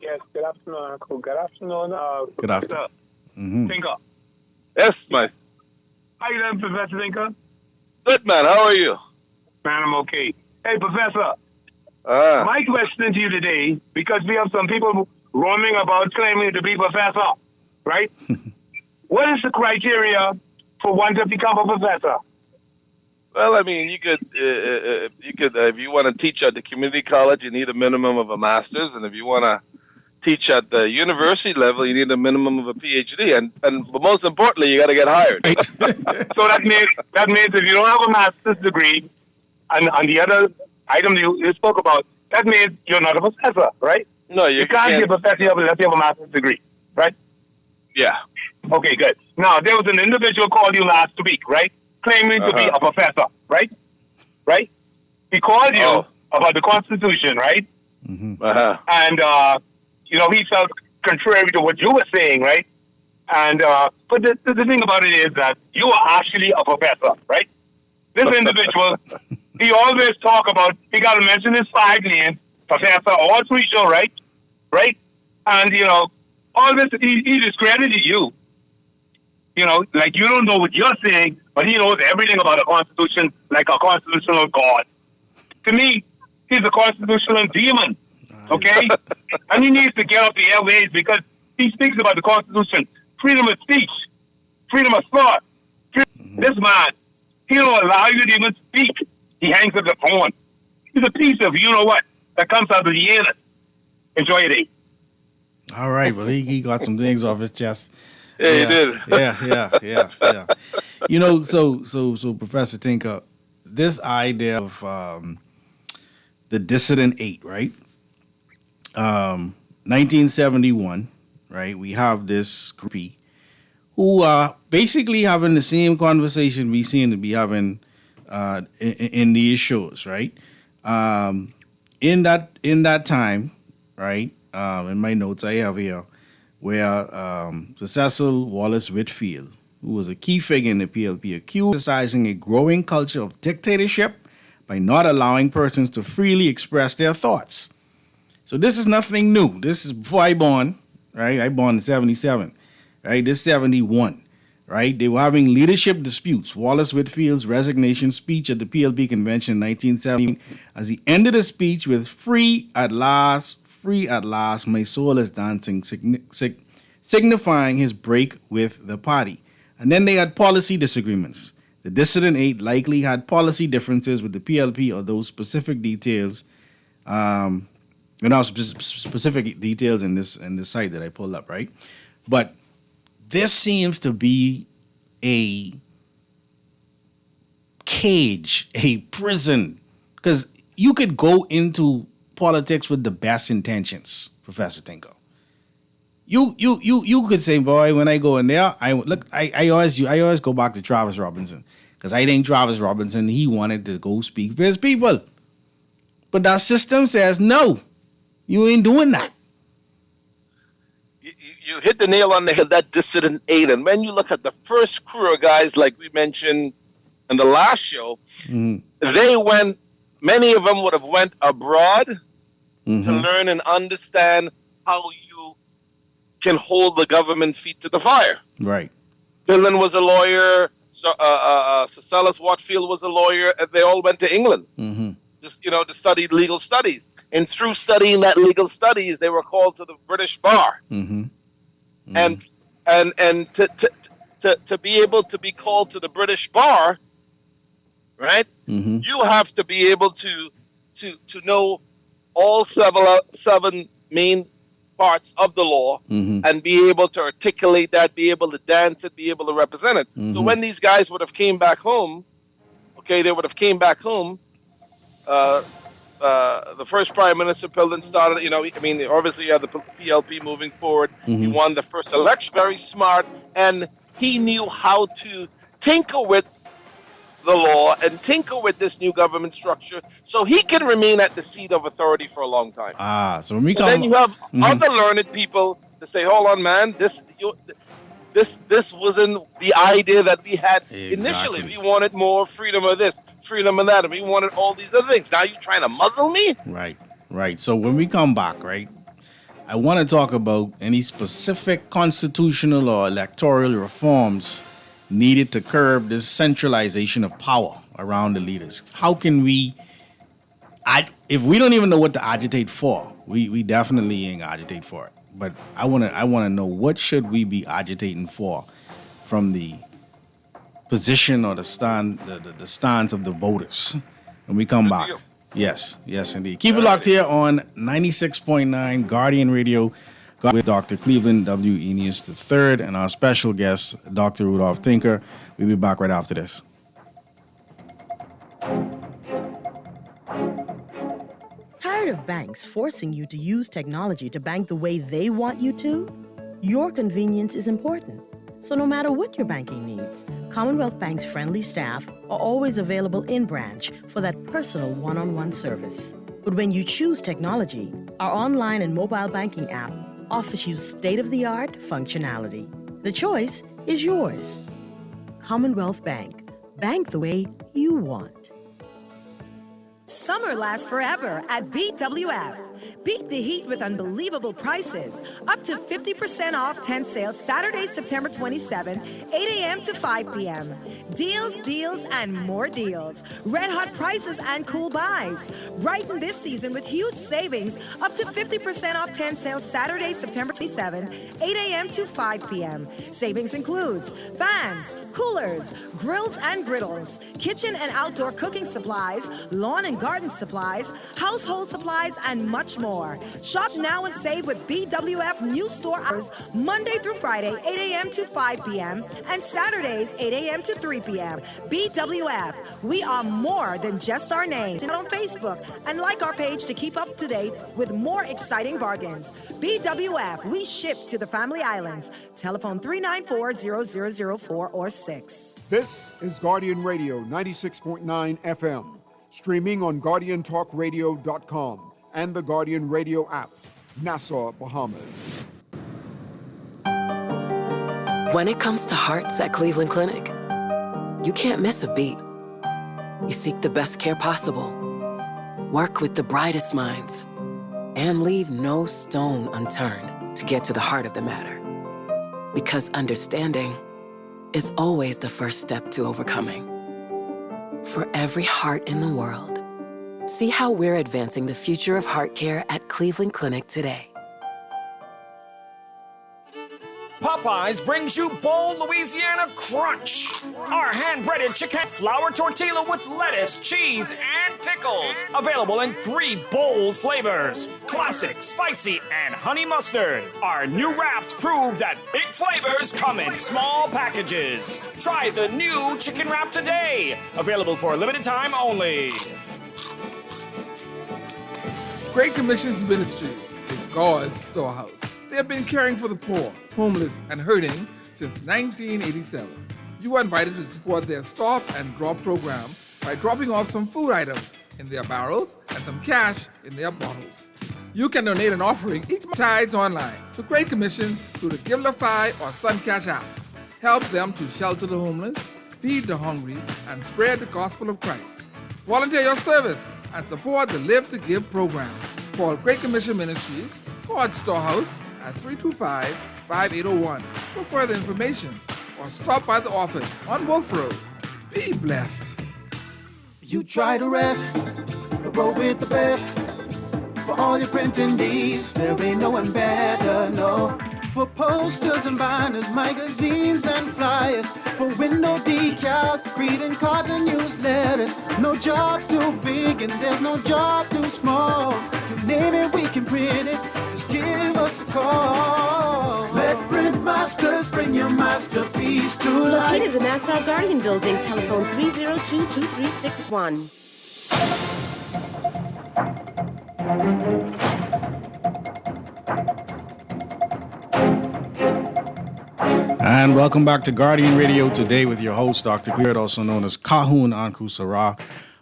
Speaker 8: Yes, good afternoon, Uncle. Good afternoon.
Speaker 3: Good afternoon.
Speaker 8: Tinker.
Speaker 4: Yes, nice.
Speaker 8: How you doing, Professor Tinker?
Speaker 4: Good, man. How are you?
Speaker 8: Man, I'm okay. Hey, Professor. My question to you today, because we have some people roaming about claiming to be professor, right? What is the criteria for one to become a professor?
Speaker 4: Well, I mean, you could if you want to teach at the community college, you need a minimum of a master's, and if you want to teach at the university level, you need a minimum of a PhD, but most importantly, you got to get hired.
Speaker 8: So that means if you don't have a master's degree, and the other item you spoke about, that means you're not a professor, right?
Speaker 4: No, you
Speaker 8: can't be a professor unless you have a master's degree, right?
Speaker 4: Yeah.
Speaker 8: Okay, good. Now, there was an individual called you last week, right? Claiming to be a professor, right? Right? He called you about the Constitution, right? And, he felt contrary to what you were saying, right? And, but the thing about it is that you are actually a professor, right? This individual, he always talk about, he got to mention his 5 names, professor, all three show, right? Right? And, all this, he discredited you. Like you don't know what you're saying, but he knows everything about the Constitution like a constitutional god. To me, he's a constitutional demon, okay? And he needs to get off the airways because he speaks about the Constitution, freedom of speech, freedom of thought. This man, he don't allow you to even speak. He hangs up the phone. He's a piece of you-know-what that comes out of the anus. Enjoy your day.
Speaker 3: All right, well, he got some things off his chest.
Speaker 4: Yeah, he did.
Speaker 3: Yeah. So Professor Tinker, this idea of the Dissident 8, right? 1971, right? We have this groupie who are basically having the same conversation we seem to be having in these shows, right? In that time, right? In my notes I have here, where Cecil Wallace Whitfield, who was a key figure in the PLP, accused of exercising a growing culture of dictatorship by not allowing persons to freely express their thoughts. So this is nothing new. This is before I born, right? I born in 77, right? This is 71, right? They were having leadership disputes. Wallace Whitfield's resignation speech at the PLP convention in 1970, as he ended his speech with free at last, my soul is dancing, signifying his break with the party. And then they had policy disagreements. The Dissident 8 likely had policy differences with the PLP or those specific details, specific details in this site that I pulled up, right? But this seems to be a cage, a prison, because you could go into politics with the best intentions, Professor Tinko. You could say, boy, when I go in there, I always go back to Travis Robinson, because I think Travis Robinson, he wanted to go speak for his people. But that system says, no, you ain't doing that.
Speaker 4: You hit the nail on the head, that Dissident 8. And when you look at the first crew of guys, like we mentioned in the last show, they went, many of them would have went abroad to learn and understand how you can hold the government feet to the fire.
Speaker 3: Right.
Speaker 4: Dillon was a lawyer. Cecil Whitfield was a lawyer. And they all went to England, just to study legal studies. And through studying that legal studies, they were called to the British bar. And to be able to be called to the British bar, right? You have to be able to know all seven main parts of the law and be able to articulate that, be able to dance it, be able to represent it. So when these guys would have came back home, they would have came back home. The first Prime Minister Pilden started, obviously you had the PLP moving forward. He won the first election, very smart, and he knew how to tinker with the law and tinker with this new government structure so he can remain at the seat of authority for a long time.
Speaker 3: So when we come,
Speaker 4: then you have other learned people to say, hold on, man, this wasn't the idea that we had initially. We wanted more freedom of this, freedom of that, and we wanted all these other things. Now you're trying to muzzle me?
Speaker 3: Right. So when we come back, right, I want to talk about any specific constitutional or electoral reforms needed to curb this centralization of power around the leaders. How can we, if we don't even know what to agitate for, we definitely ain't agitate for it. But I wanna know, what should we be agitating for from the position or the stance of the voters when we come back. Yes, indeed. Keep it locked here on 96.9 Guardian Radio with Dr. Cleveland W. Eneas III and our special guest, Dr. Rudolph Tinker. We'll be back right after this.
Speaker 9: Tired of banks forcing you to use technology to bank the way they want you to? Your convenience is important. So no matter what your banking needs, Commonwealth Bank's friendly staff are always available in branch for that personal one-on-one service. But when you choose technology, our online and mobile banking app offers you state-of-the-art functionality. The choice is yours. Commonwealth Bank. Bank the way you want.
Speaker 10: Summer lasts forever at BWF. Beat the heat with unbelievable prices. Up to 50% off tent sales Saturday, September 27, 8 a.m. to 5 p.m. Deals, deals, and more deals. Red hot prices and cool buys. Brighten this season with huge savings. Up to 50% off tent sales Saturday, September 27, 8 a.m. to 5 p.m. Savings includes fans, coolers, grills and griddles, kitchen and outdoor cooking supplies, lawn and garden supplies, household supplies, and much more. Shop now and save with BWF new store hours Monday through Friday, 8 a.m. to 5 p.m. and Saturdays, 8 a.m. to 3 p.m. BWF, we are more than just our name. On Facebook and like our page to keep up to date with more exciting bargains. BWF, we ship to the Family Islands. Telephone 394-0004 or 6.
Speaker 1: This is Guardian Radio 96.9 FM. Streaming on GuardianTalkRadio.com and the Guardian Radio app, Nassau, Bahamas.
Speaker 11: When it comes to hearts at Cleveland Clinic, you can't miss a beat. You seek the best care possible, work with the brightest minds, and leave no stone unturned to get to the heart of the matter. Because understanding is always the first step to overcoming. For every heart in the world, see how we're advancing the future of heart care at Cleveland Clinic today.
Speaker 12: Popeyes brings you Bold Louisiana Crunch, our hand-breaded chicken flour tortilla with lettuce, cheese, and pickles. Available in 3 bold flavors: classic, spicy, and honey mustard. Our new wraps prove that big flavors come in small packages. Try the new chicken wrap today. Available for a limited time only.
Speaker 13: Great Commissions Ministries is God's storehouse. They have been caring for the poor, homeless, and hurting since 1987. You are invited to support their Stop and Drop program by dropping off some food items in their barrels and some cash in their bottles. You can donate an offering each month tides online to Great Commissions through the Givelify or Suncash apps. Help them to shelter the homeless, feed the hungry, and spread the gospel of Christ. Volunteer your service and support the Live to Give program. Call Great Commission Ministries, God's Storehouse, at 325-5801 for further information, or stop by the office on Wolf Road. Be blessed.
Speaker 14: You try to rest, but roll with the best. For all your printing needs, there ain't no one better, no. For posters and banners, magazines and flyers, for window decals, greeting cards and newsletters. No job too big and there's no job too small. You name it, we can print it. Just give us a call. Let Print Masters bring your masterpiece to life.
Speaker 15: Located in the Nassau Guardian Building, telephone 302-2361.
Speaker 3: And welcome back to Guardian Radio today with your host, Dr. Cleard, also known as Kahun Anku Sarah.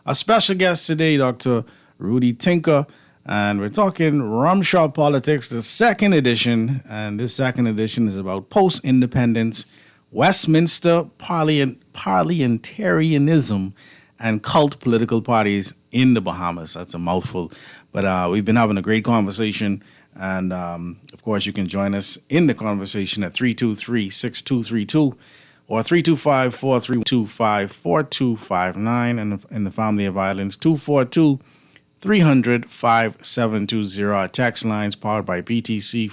Speaker 3: Our special guest today, Dr. Rudy Tinker, and we're talking Rumshaw Politics, the second edition, and this second edition is about post-independence, Westminster parliamentarianism, and cult political parties in the Bahamas. That's a mouthful, but we've been having a great conversation. And, of course, you can join us in the conversation at 323-6232 or 325-432-4259 and in the Family of Islands, 242-300-5720. Our text lines powered by BTC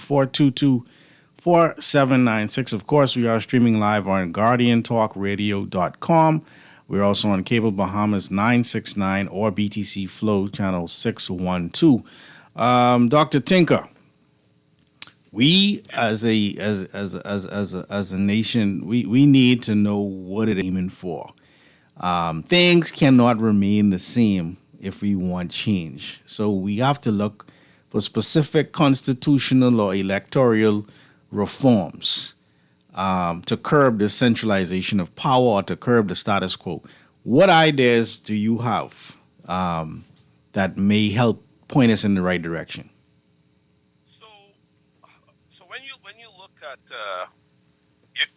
Speaker 3: 422-4796. Of course, we are streaming live on GuardianTalkRadio.com. We're also on Cable Bahamas 969 or BTC Flow channel 612. Dr. Tinker, we as a nation, we need to know what it's aiming for. Things cannot remain the same if we want change. So we have to look for specific constitutional or electoral reforms to curb the centralization of power or to curb the status quo. What ideas do you have that may help point us in the right direction?
Speaker 4: So when you look at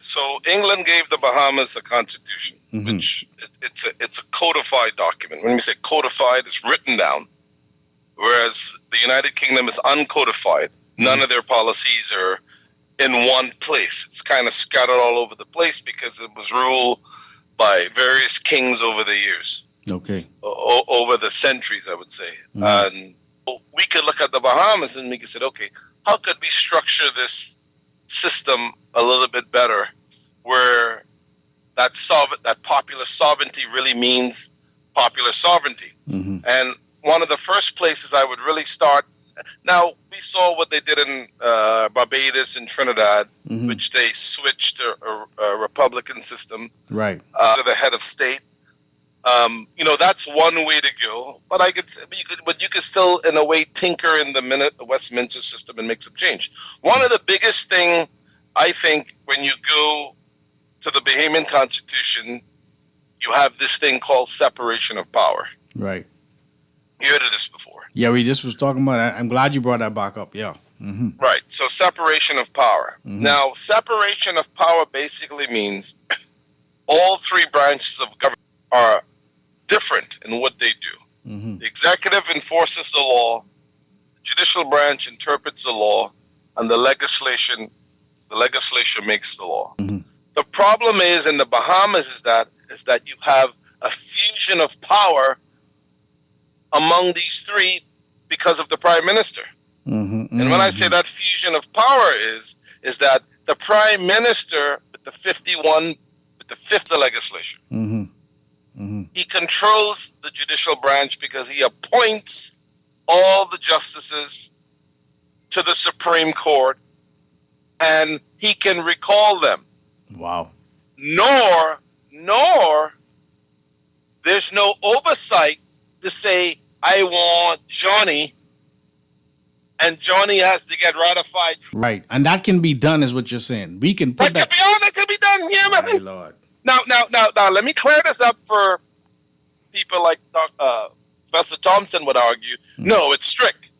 Speaker 4: So England gave the Bahamas a constitution, which it's a codified document. When we say codified, it's written down. Whereas the United Kingdom is uncodified. None of their policies are in one place. It's kind of scattered all over the place because it was ruled by various kings over the years.
Speaker 3: Okay.
Speaker 4: Over the centuries, I would say. And we could look at the Bahamas and we could say, okay, how could we structure this system a little bit better where that popular sovereignty really means popular sovereignty? And one of the first places I would really start, now we saw what they did in Barbados and Trinidad, which they switched a republican system
Speaker 3: right
Speaker 4: to the head of state. That's one way to go, but you could still, in a way, tinker in the Westminster system and make some change. One of the biggest thing, I think, when you go to the Bahamian Constitution, you have this thing called separation of power.
Speaker 3: Right.
Speaker 4: You heard of this before?
Speaker 3: Yeah, we just was talking about that. I'm glad you brought that back up. Yeah.
Speaker 4: Right. So separation of power. Now, separation of power basically means all three branches of government are different in what they do. The executive enforces the law, the judicial branch interprets the law, and the legislature makes the law. The problem is in the Bahamas is that you have a fusion of power among these three because of the prime minister. And when I say that fusion of power is that the prime minister with the fifth legislature, he controls the judicial branch because he appoints all the justices to the Supreme Court, and he can recall them.
Speaker 3: Wow.
Speaker 4: Nor there's no oversight to say, I want Johnny, and Johnny has to get ratified.
Speaker 3: Right. And that can be done, is what you're saying. We can put that.
Speaker 4: That can be done. Yeah, man.
Speaker 3: My Lord.
Speaker 4: Now, let me clear this up for people like Professor Thompson would argue. No, it's strict.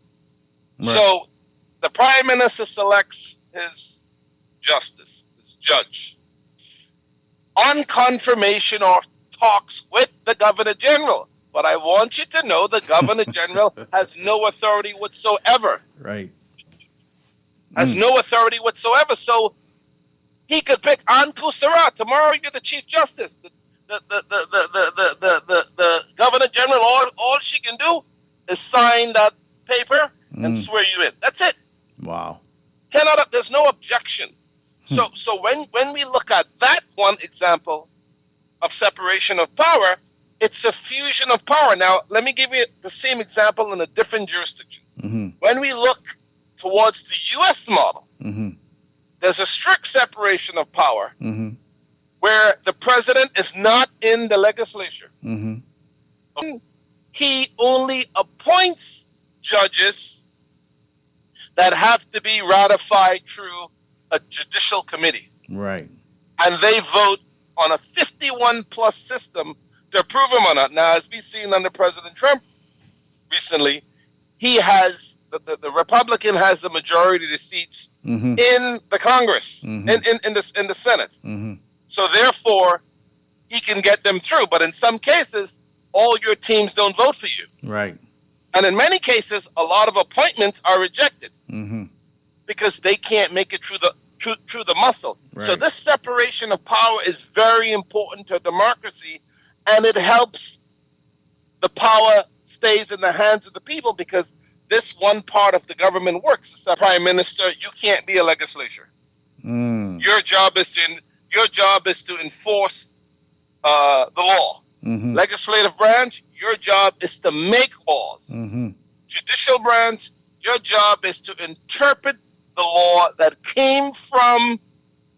Speaker 4: Right. So the prime minister selects his justice, his judge, on confirmation or talks with the governor general. But I want you to know the governor general has no authority whatsoever.
Speaker 3: Right.
Speaker 4: Has no authority whatsoever. So he could pick Anku Sarah. Tomorrow you're the chief justice. The governor general, all she can do is sign that paper and swear you in. That's it.
Speaker 3: Wow.
Speaker 4: There's no objection. So when we look at that one example of separation of power, it's a fusion of power. Now, let me give you the same example in a different jurisdiction. When we look towards the U.S. model, there's a strict separation of power where the president is not in the legislature. He only appoints judges that have to be ratified through a judicial committee.
Speaker 3: Right.
Speaker 4: And they vote on a 51-plus system to approve him or not. Now, as we've seen under President Trump recently, he has the Republican has the majority of the seats in the Congress, in the Senate. So therefore, he can get them through. But in some cases, all your teams don't vote for you.
Speaker 3: Right.
Speaker 4: And in many cases, a lot of appointments are rejected because they can't make it through the muscle. Right. So this separation of power is very important to democracy. And it helps the power stays in the hands of the people because this one part of the government works. As a prime minister, you can't be a legislature. Your job is to enforce the law. Legislative branch, your job is to make laws. Judicial branch, your job is to interpret the law that came from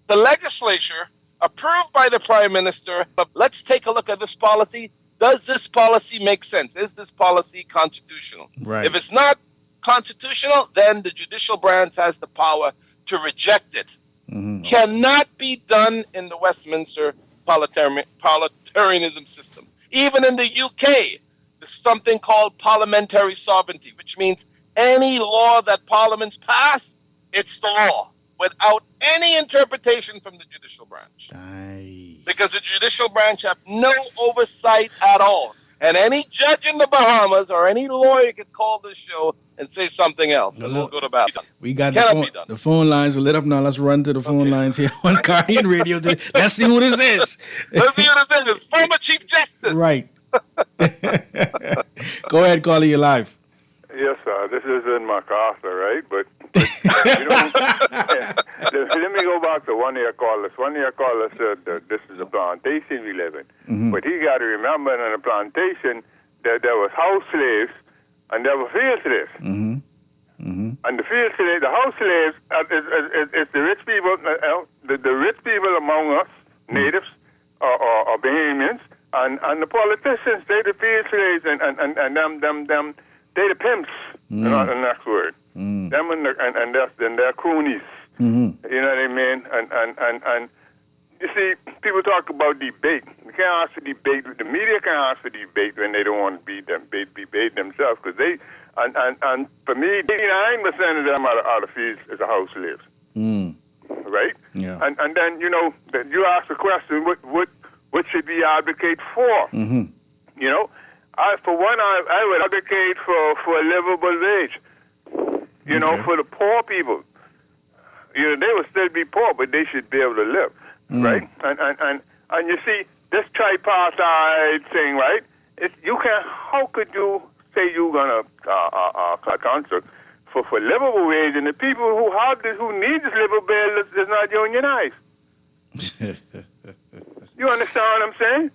Speaker 4: the legislature, approved by the prime minister. Let's take a look at this policy. Does this policy make sense? Is this policy constitutional?
Speaker 3: Right.
Speaker 4: If it's not constitutional, then the judicial branch has the power to reject it. Cannot be done in the Westminster parliamentarianism system. Even in the UK, there's something called parliamentary sovereignty, which means any law that parliaments pass, it's the law. without any interpretation from the judicial branch. Because the judicial branch have no oversight at all. And any judge in the Bahamas or any lawyer could call this show and say something else, and we'll go to battle.
Speaker 3: We got the phone lines lit up now. Let's run to the phone lines here on Guardian Radio today. Let's see who this is.
Speaker 4: Let's see who this is. It's former Chief Justice.
Speaker 3: Right. Go ahead, caller, you live.
Speaker 16: Yes, sir. This is in MacArthur, right? But you know, let me go back to one of your callers. One of your callers said that this is a plantation we live in.
Speaker 3: Mm-hmm.
Speaker 16: But he got to remember in a plantation that there was house slaves and there were field slaves.
Speaker 3: Mm-hmm. Mm-hmm.
Speaker 16: And the field slaves, the house slaves, is the rich people, the rich people among us, natives or Bahamians, and the politicians, they the field slaves, and them. They the pimps, not the next word. Them and they're cronies.
Speaker 3: Mm-hmm.
Speaker 16: You know what I mean? And you see, people talk about debate. You can't ask for debate. The media can't ask for debate when they don't want to debate themselves. Because they and for me, 89% of them out of fields is a house slaves. Right?
Speaker 3: Yeah.
Speaker 16: And then you ask the question, what should we advocate for?
Speaker 3: Mm-hmm.
Speaker 16: You know. For one, I would advocate for a livable wage. You know, for the poor people. They will still be poor, but they should be able to live, right? And you see this tripartite thing, right? How could you say you're gonna concert for livable wage, and the people who have this, who need this livable wage, is not unionized? You understand what I'm saying?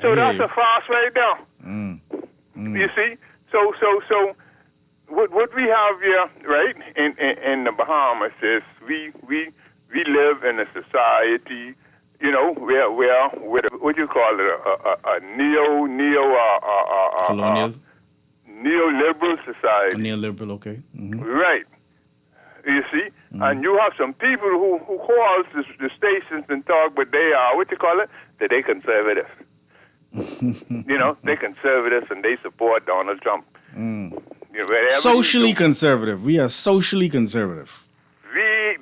Speaker 16: So that's a farce right there. You see, so what we have here, right, in the Bahamas is we live in a society, where what do you call it, a
Speaker 3: colonial,
Speaker 16: neoliberal society.
Speaker 3: Neoliberal, okay. Mm-hmm.
Speaker 16: Right. You see, and you have some people who call the stations and talk, but they are that they conservative. They conservative and they support Donald Trump.
Speaker 3: Socially conservative. We are socially conservative.
Speaker 16: We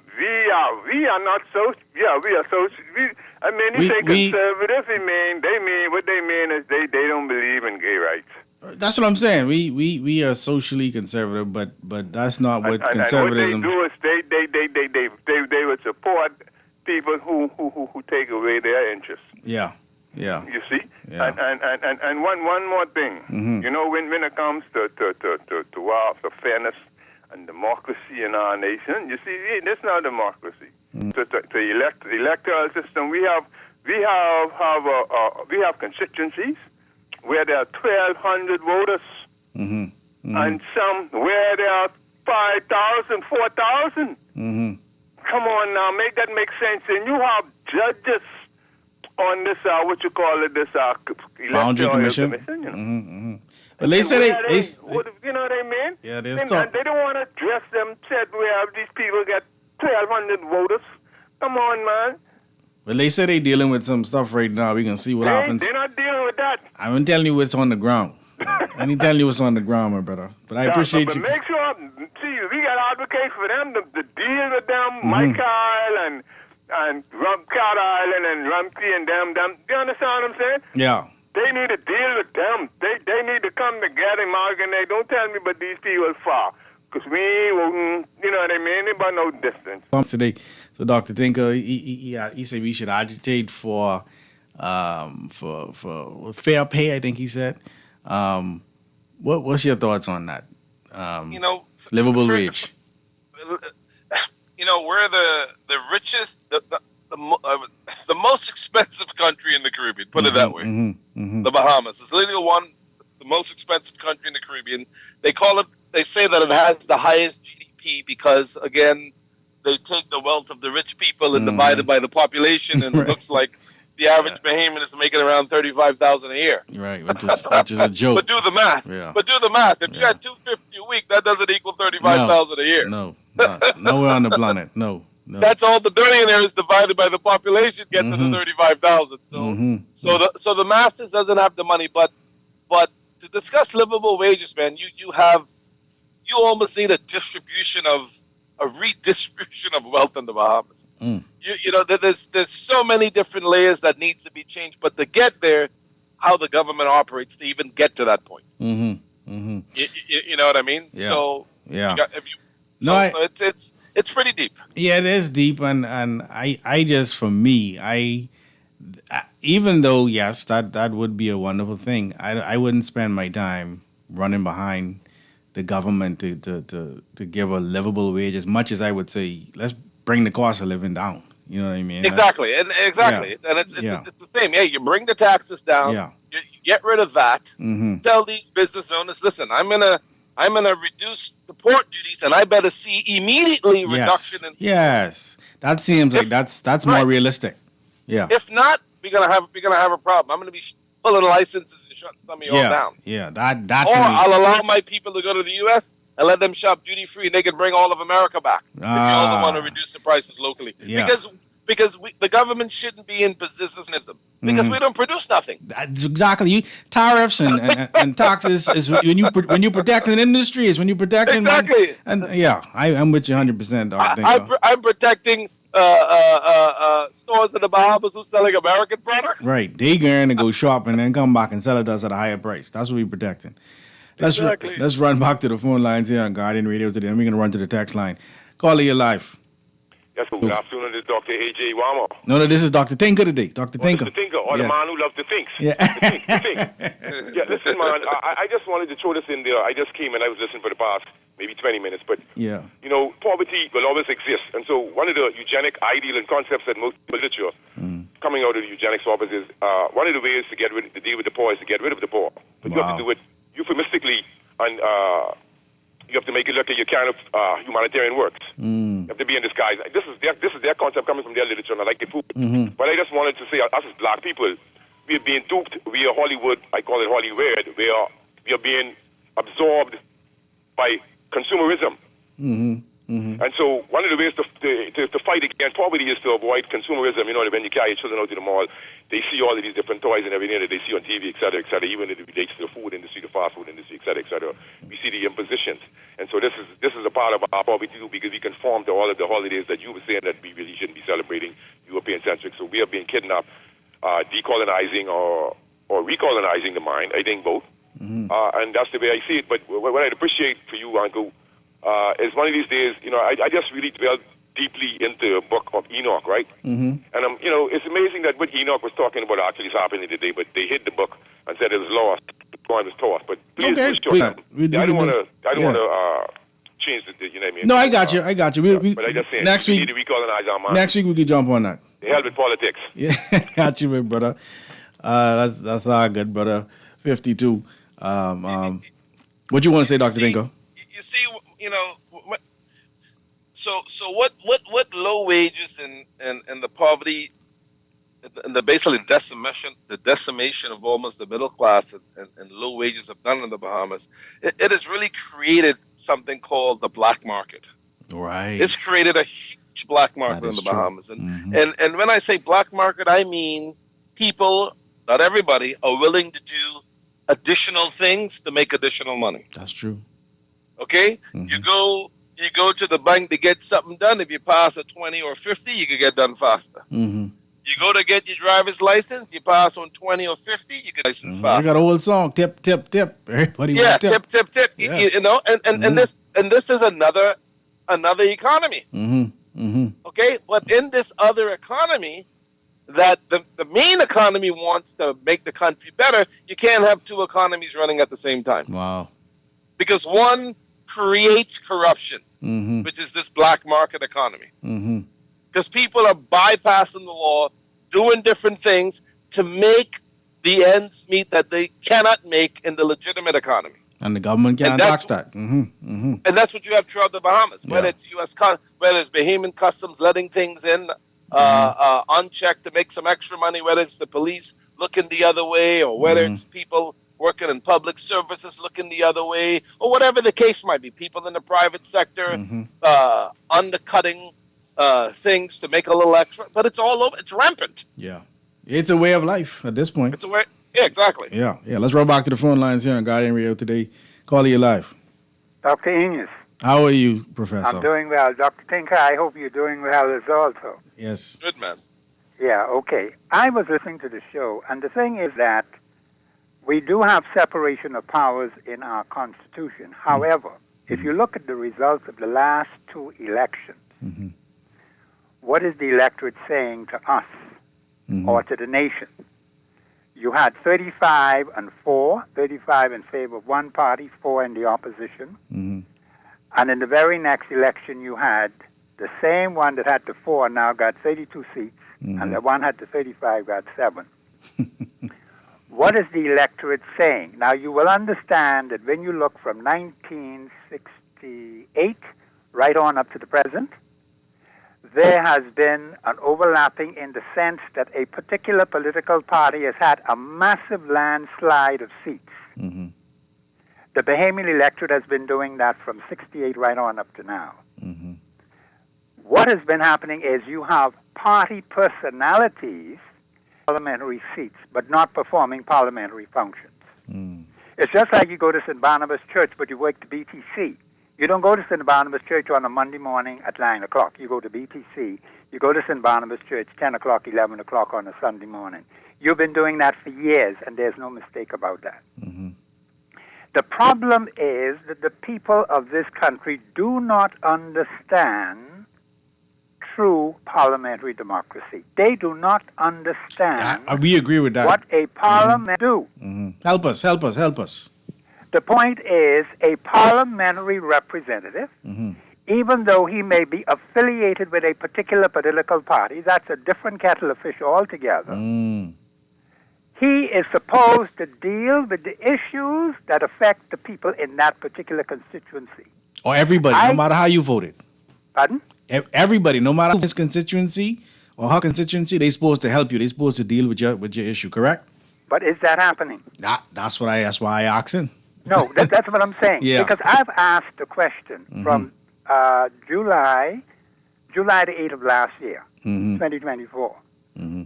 Speaker 16: are not so. Yeah, we are so. You say conservative. They mean what they mean is they don't believe in gay rights.
Speaker 3: That's what I'm saying. We are socially conservative, but that's not what conservatism.
Speaker 16: And what they do is they would support people who take away their interests.
Speaker 3: Yeah. Yeah.
Speaker 16: You see?
Speaker 3: Yeah.
Speaker 16: And one more thing.
Speaker 3: Mm-hmm.
Speaker 16: When it comes to fairness and democracy in our nation, you see, it's not democracy. The electoral system, we have constituencies where there are 1,200 voters, and some where there are 5,000, 4,000. Come on now, make that make sense. And you have judges on this,
Speaker 3: Boundary Commission. But they say they
Speaker 16: you know what I mean?
Speaker 3: Yeah,
Speaker 16: they don't want to address them. Said we have these people get 1,200 voters. Come on, man.
Speaker 3: Well, they say they're dealing with some stuff right now. We can see what happens.
Speaker 16: They're not dealing with that.
Speaker 3: I'm telling you what's on the ground. I'm telling you what's on the ground, my brother. But I appreciate you.
Speaker 16: But make sure, we got to advocate for them to deal with them, Mike Isle and Cat Island and Rumpke and them. Do you understand what I'm saying?
Speaker 3: Yeah.
Speaker 16: They need to deal with them. They need to come together, Morgan. Don't tell me but these people far. Because we won't, you know what I mean? About no distance.
Speaker 3: Today, so Dr. Tinker, he said we should agitate for fair pay, I think he said. What's your thoughts on that? Livable wage.
Speaker 4: We're the richest, the most expensive country in the Caribbean. Put it that way. The Bahamas is literally the most expensive country in the Caribbean. They say that it has the highest GDP because, again, they take the wealth of the rich people and divide it by the population, and it looks like the average Bahamian is making around $35,000 a year.
Speaker 3: Right, which is a joke.
Speaker 4: But do the math.
Speaker 3: Yeah.
Speaker 4: If you got $250 a week, that doesn't equal $35,000 a year.
Speaker 3: No, nowhere on the planet. No.
Speaker 4: That's all the billionaires divided by the population get to the 35,000. So the masters doesn't have the money, but to discuss livable wages, man, you almost need a distribution of a redistribution of wealth in the Bahamas. You know, there's so many different layers that needs to be changed, but to get there, how the government operates to even get to that point. You know what I mean?
Speaker 3: Yeah.
Speaker 4: So
Speaker 3: yeah.
Speaker 4: So it's pretty deep.
Speaker 3: Yeah, it is deep, and I just, for me, even though yes, that would be a wonderful thing, I wouldn't spend my time running behind the government to give a livable wage as much as I would say let's bring the cost of living down. You know what I mean?
Speaker 4: Exactly, and it's the same. Yeah, you bring the taxes down.
Speaker 3: Yeah.
Speaker 4: You get rid of that. Tell these business owners, listen, I'm gonna reduce the port duties, and I better see immediately reduction in.
Speaker 3: Yes, that seems like that's more realistic. Yeah.
Speaker 4: If not, we're gonna have a problem. I'm gonna be pulling licenses and shutting some of you all down.
Speaker 3: Yeah, that.
Speaker 4: Or I'll allow my people to go to the U.S. and let them shop duty free, and they can bring all of America back. If you all want to reduce the prices locally, because the government shouldn't be in positionism because we don't produce nothing.
Speaker 3: That's exactly tariffs and taxes is when you protect an industry is when you protect
Speaker 4: exactly.
Speaker 3: I'm with you 100%.
Speaker 4: I'm protecting stores in the Bahamas who's selling American products.
Speaker 3: Right, they going to go shop and then come back and sell it to us at a higher price. That's what we're protecting. Let's run back to the phone lines here on Guardian Radio today, and we're going to run to the text line. Call you live.
Speaker 17: Yes, good afternoon. This is Dr. A.J. Wama.
Speaker 3: No, this is Dr. Tinker today. Dr. Tinker.
Speaker 17: Dr. Tinker, or the man who loves to think.
Speaker 3: Yeah.
Speaker 17: Yeah, listen, man, I just wanted to throw this in there. I just came and I was listening for the past maybe 20 minutes, but, you know, poverty will always exist. And so one of the eugenic ideal and concepts that most literature coming out of the eugenics office is one of the ways to deal with the poor is to get rid of the poor. But you have to do it euphemistically, and you have to make it look like your kind of humanitarian works. You have to be in disguise. This is their concept coming from their literature, and I like the food. But I just wanted to say, us as black people, we are being duped via Hollywood. I call it Hollywood. We are being absorbed by consumerism. And so one of the ways to fight against poverty is to avoid consumerism. You know, when you carry your children out to the mall, they see all of these different toys and everything that they see on TV, et cetera, even if it relates to the food industry, the fast food industry, et cetera. We see the impositions. And so this is a part of our poverty too, because we conform to all of the holidays that you were saying that we really shouldn't be celebrating, European-centric. So we are being kidnapped, decolonizing or recolonizing the mind, I think both. And that's the way I see it. But what I'd appreciate for you, Uncle, is one of these days, you know, I just really dwelled deeply into a book of Enoch, right? And you know, it's amazing that what Enoch was talking about actually is happening today, but they hid the book and said it was lost, the coin was tossed. But please, I don't want to change the, you know what I mean?
Speaker 3: No, I got you.
Speaker 17: But I just saying,
Speaker 3: next
Speaker 17: we
Speaker 3: week,
Speaker 17: need to recolonize our mind.
Speaker 3: Next week we can jump on that.
Speaker 17: The hell with politics.
Speaker 3: Yeah, got you, my brother. That's all good, brother. 52. What you want to say, Dr. Dinko?
Speaker 4: You see, you know, so what low wages and the poverty and the basically decimation of almost the middle class and low wages have done in the Bahamas, it has really created something called the black market.
Speaker 3: Right.
Speaker 4: It's created a huge black market in the Bahamas. And when I say black market, I mean people, not everybody, are willing to do additional things to make additional money.
Speaker 3: That's true.
Speaker 4: Okay? You go to the bank to get something done. If you pass a 20 or 50, you can get done faster. You go to get your driver's license, you pass on 20 or 50, you get license faster.
Speaker 3: I got a whole song, tip, tip, tip. Everybody
Speaker 4: tip. Yeah. You know, and this is another economy. Okay? But in this other economy, that the main economy wants to make the country better, you can't have two economies running at the same time.
Speaker 3: Wow.
Speaker 4: Because one creates corruption, which is this black market economy. Because people are bypassing the law, doing different things to make the ends meet that they cannot make in the legitimate economy.
Speaker 3: And the government can't tax that.
Speaker 4: And that's what you have throughout the Bahamas. Whether it's whether it's Bahamian customs letting things in unchecked to make some extra money, whether it's the police looking the other way, or whether it's people working in public services looking the other way, or whatever the case might be. People in the private sector undercutting things to make a little extra. But it's all over. It's rampant.
Speaker 3: Yeah. It's a way of life at this point.
Speaker 4: It's a way. Yeah, exactly.
Speaker 3: Yeah. Let's roll back to the phone lines here on Guardian Radio today. Call you live.
Speaker 18: Dr. Ines.
Speaker 3: How are you, Professor?
Speaker 18: I'm doing well. Dr. Tinker, I hope you're doing well as also.
Speaker 3: Yes.
Speaker 4: Good, man.
Speaker 18: Yeah, okay. I was listening to the show, and the thing is that we do have separation of powers in our Constitution. However, if you look at the results of the last two elections, what is the electorate saying to us or to the nation? You had 35 and 4, 35 in favor of one party, 4 in the opposition. And in the very next election, you had the same one that had the 4 now got 32 seats, and the one had the 35 got 7. What is the electorate saying? Now, you will understand that when you look from 1968 right on up to the present, there has been an overlapping in the sense that a particular political party has had a massive landslide of seats. The Bahamian electorate has been doing that from 68 right on up to now. What has been happening is you have party personalities, parliamentary seats, but not performing parliamentary functions. It's just like you go to St. Barnabas Church, but you work the BTC. You don't go to St. Barnabas Church on a Monday morning at 9 o'clock. You go to BTC. You go to St. Barnabas Church 10 o'clock, 11 o'clock on a Sunday morning. You've been doing that for years, and there's no mistake about that. The problem is that the people of this country do not understand true parliamentary democracy. They do not understand
Speaker 3: We agree with that.
Speaker 18: what a parliament do.
Speaker 3: Help us.
Speaker 18: The point is a parliamentary representative, even though he may be affiliated with a particular political party, that's a different kettle of fish altogether. He is supposed to deal with the issues that affect the people in that particular constituency.
Speaker 3: Or everybody, no matter how you voted.
Speaker 18: Pardon?
Speaker 3: Everybody, no matter his constituency or her constituency, they're supposed to help you. They're supposed to deal with your issue, correct?
Speaker 18: But is that happening?
Speaker 3: That's why I asking.
Speaker 18: No, that's what I'm saying.
Speaker 3: Yeah.
Speaker 18: Because I've asked a question from July the 8th of last year, 2024.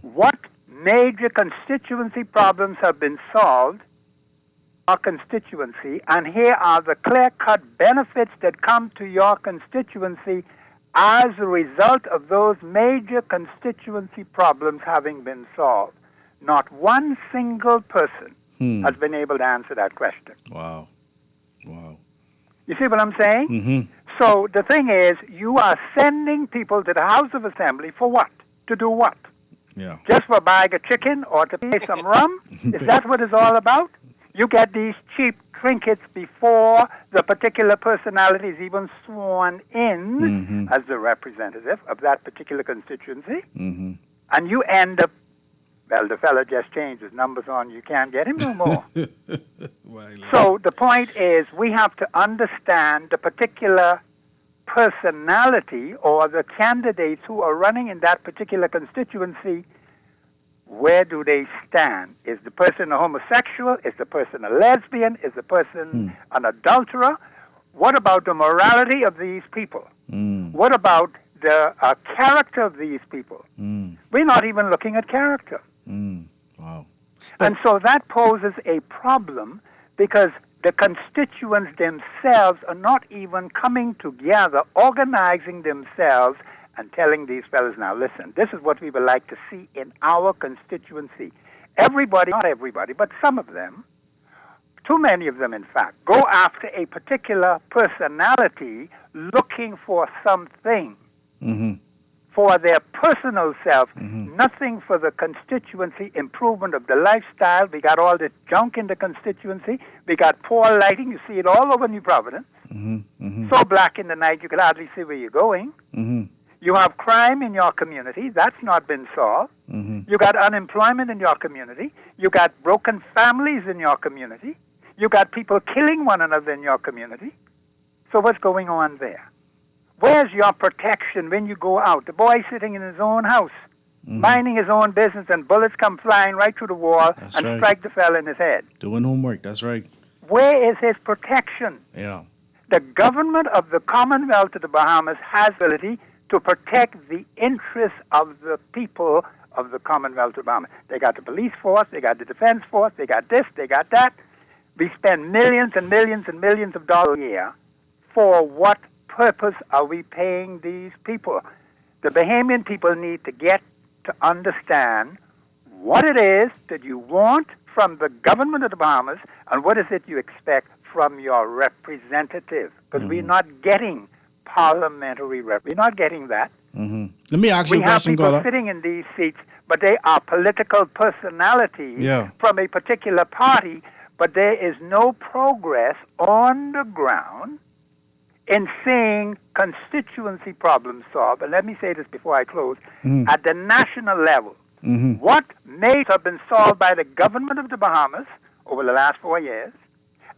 Speaker 18: What major constituency problems have been solved in our constituency, and here are the clear-cut benefits that come to your constituency as a result of those major constituency problems having been solved. Not one single person has been able to answer that question.
Speaker 3: Wow.
Speaker 18: You see what I'm saying? So the thing is, you are sending people to the House of Assembly for what? To do what?
Speaker 3: Yeah.
Speaker 18: Just for buying a chicken or to pay some rum? Is that what it's all about? You get these cheap trinkets before the particular personality is even sworn in as the representative of that particular constituency. And you end up, well, the fella just changed his numbers on, you can't get him no more. So the point is, we have to understand the particular personality or the candidates who are running in that particular constituency. Where do they stand? Is the person a homosexual? Is the person a lesbian? Is the person an adulterer? What about the morality of these people? What about the character of these people? We're not even looking at character.
Speaker 3: Wow.
Speaker 18: And so that poses a problem because the constituents themselves are not even coming together, organizing themselves and telling these fellas, now listen, this is what we would like to see in our constituency. Everybody, not everybody, but some of them, too many of them in fact, go after a particular personality looking for something for their personal self, nothing for the constituency improvement of the lifestyle. We got all this junk in the constituency. We got poor lighting. You see it all over New Providence. So black in the night you could hardly see where you're going. You have crime in your community. That's not been solved. You got unemployment in your community. You got broken families in your community. You got people killing one another in your community. So what's going on there? Where's your protection when you go out? The boy sitting in his own house, minding his own business, and bullets come flying right through the wall and strike the fella in his head.
Speaker 3: Doing homework, that's right.
Speaker 18: Where is his protection?
Speaker 3: Yeah.
Speaker 18: The government of the Commonwealth of the Bahamas has the ability to protect the interests of the people of the Commonwealth of the Bahamas. They got the police force, they got the defense force, they got this, they got that. We spend millions and millions and millions of dollars a year for what purpose are we paying these people? The Bahamian people need to get to understand what it is that you want from the government of the Bahamas and what is it you expect from your representative. Because we're not getting parliamentary rep. We're not getting that.
Speaker 3: Mm-hmm. Let me ask you a question,
Speaker 18: We have people
Speaker 3: Gola.
Speaker 18: sitting in these seats, but they are political personalities from a particular party, but there is no progress on the ground in seeing constituency problems solved. And let me say this before I close. At the national level, what may have been solved by the government of the Bahamas over the last 4 years,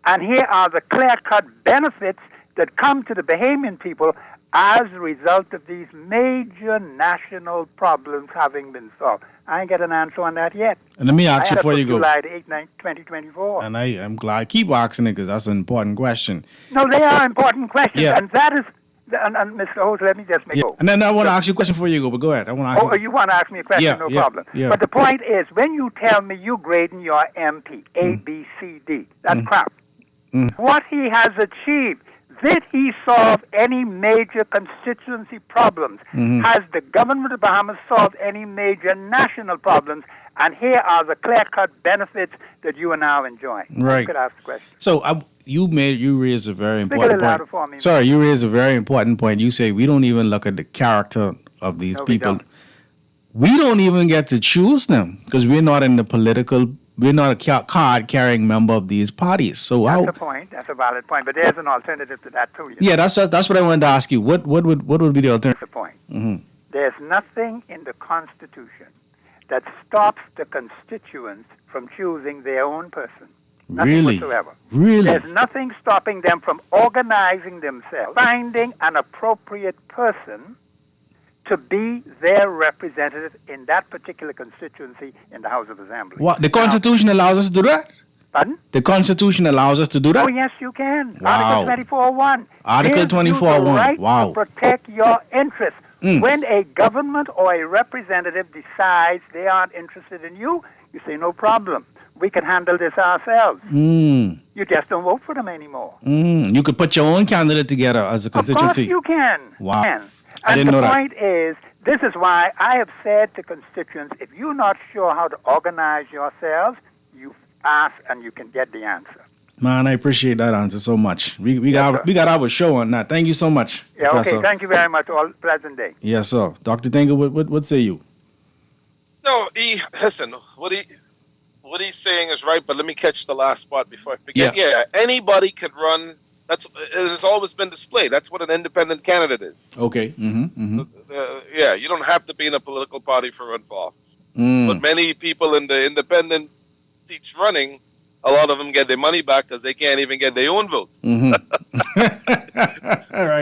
Speaker 18: and here are the clear-cut benefits that come to the Bahamian people as a result of these major national problems having been solved. I ain't get an answer on that yet.
Speaker 3: And let me ask you before you go.
Speaker 18: July 8, 2024.
Speaker 3: And I'm glad I keep asking it because that's an important question.
Speaker 18: No, they are important questions, and that is. And Mr. Host, let me just make go.
Speaker 3: And then I want to ask you a question before you go, but go ahead. I want to ask
Speaker 18: you want to ask me a question? No problem.
Speaker 3: Yeah.
Speaker 18: But the point is, when you tell me you grading your MP, A, B, C, D, that's crap. What he has achieved, did he solve any major constituency problems? Has the government of Bahamas solved any major national problems? And here are the clear-cut benefits that you are now enjoying.
Speaker 3: Right.
Speaker 18: You could ask the question.
Speaker 3: So you raised a very
Speaker 18: Speak a
Speaker 3: important
Speaker 18: little louder
Speaker 3: point.
Speaker 18: for me,
Speaker 3: Sorry, you raised a very important point. You say we don't even look at the character of these people. We don't even get to choose them because we're not in the political. We're not a card-carrying member of these parties. So
Speaker 18: That's a point. That's a valid point. But there's an alternative to that too.
Speaker 3: Yeah, that's what I wanted to ask you. What would be the alternative?
Speaker 18: That's the point. There's nothing in the Constitution that stops the constituents from choosing their own person. Nothing whatsoever.
Speaker 3: Really?
Speaker 18: There's nothing stopping them from organizing themselves, finding an appropriate person to be their representative in that particular constituency in the House of Assembly.
Speaker 3: What? The Constitution allows us to do that?
Speaker 18: Pardon?
Speaker 3: The Constitution allows us to do that?
Speaker 18: Oh, yes, you can.
Speaker 3: Wow.
Speaker 18: Article 24.1.
Speaker 3: Article 24.1.
Speaker 18: Right
Speaker 3: Wow.
Speaker 18: to protect your interests. When a government or a representative decides they aren't interested in you, you say, no problem. We can handle this ourselves. You just don't vote for them anymore.
Speaker 3: You could put your own candidate together as a constituency.
Speaker 18: Of course you can.
Speaker 3: Wow. I
Speaker 18: And
Speaker 3: didn't know
Speaker 18: the
Speaker 3: that.
Speaker 18: point is, this is why I have said to constituents, if you're not sure how to organize yourselves, you ask and you can get the answer.
Speaker 3: Man, I appreciate that answer so much. We got our show on that. Thank you so much,
Speaker 18: Yeah,
Speaker 3: Professor.
Speaker 18: okay. Thank you very much. All pleasant day.
Speaker 3: Yes, sir. Dr. Tenga, what say you?
Speaker 4: No, listen, what he's saying is right, but let me catch the last part before I forget. Yeah, anybody could run. It has always been displayed. That's what an independent candidate is.
Speaker 3: Okay.
Speaker 4: You don't have to be in a political party for run for office. But many people in the independent seats running, a lot of them get their money back because they can't even get their own votes.
Speaker 3: Right.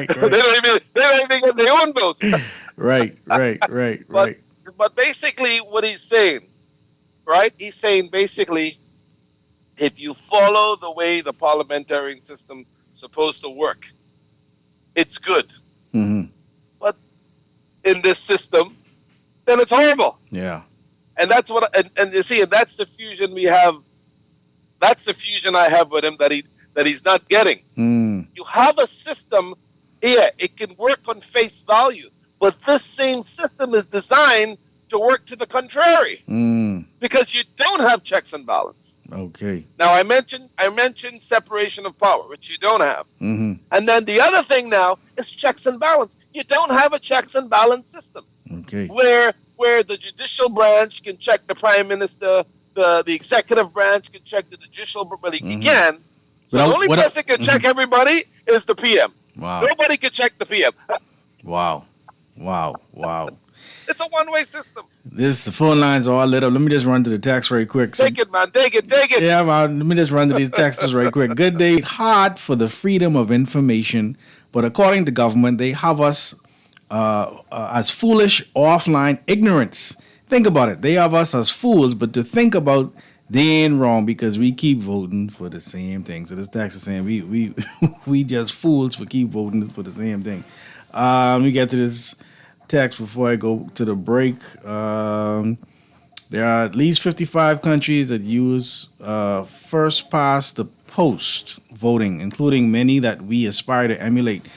Speaker 4: They don't even get their own votes.
Speaker 3: Right.
Speaker 4: But basically, what he's saying, right? He's saying basically, if you follow the way the parliamentary system is supposed to work, it's good. But in this system, then it's horrible.
Speaker 3: Yeah.
Speaker 4: And that's what, and you see, and that's the fusion we have. That's the fusion I have with him that he's not getting. You have a system, it can work on face value, but this same system is designed to work to the contrary because you don't have checks and balance.
Speaker 3: Okay.
Speaker 4: Now I mentioned separation of power, which you don't have, and then the other thing now is checks and balance. You don't have a checks and balance system.
Speaker 3: Okay.
Speaker 4: Where the judicial branch can check the prime minister. The executive branch can check the judicial, but he can. So the only person can check everybody is the PM.
Speaker 3: Wow.
Speaker 4: Nobody can check the PM.
Speaker 3: Wow.
Speaker 4: It's a one-way system.
Speaker 3: The phone lines are all lit up. Let me just run to the text right quick.
Speaker 4: Take it, man. Take it.
Speaker 3: Yeah, man. Let me just run to these texts right quick. Good day. Hard for the freedom of information, but according to government, they have us as foolish offline ignorance. Think about it. They have us as fools, but to think about they ain't wrong because we keep voting for the same thing. So this text is saying we just fools for keep voting for the same thing. Let me get to this text before I go to the break. There are at least 55 countries that use first past the post voting, including many that we aspire to emulate.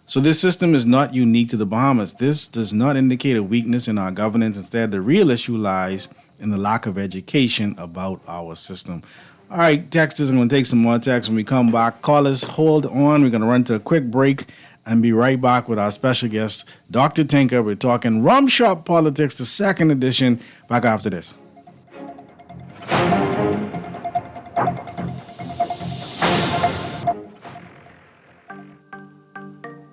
Speaker 3: So this system is not unique to the Bahamas. This does not indicate a weakness in our governance. Instead, the real issue lies in the lack of education about our system. All right, texters, I'm going to take some more texts when we come back. Callers, hold on. We're going to run to a quick break and be right back with our special guest, Dr. Tinker. We're talking Rum Shop Politics, the second edition. Back after this.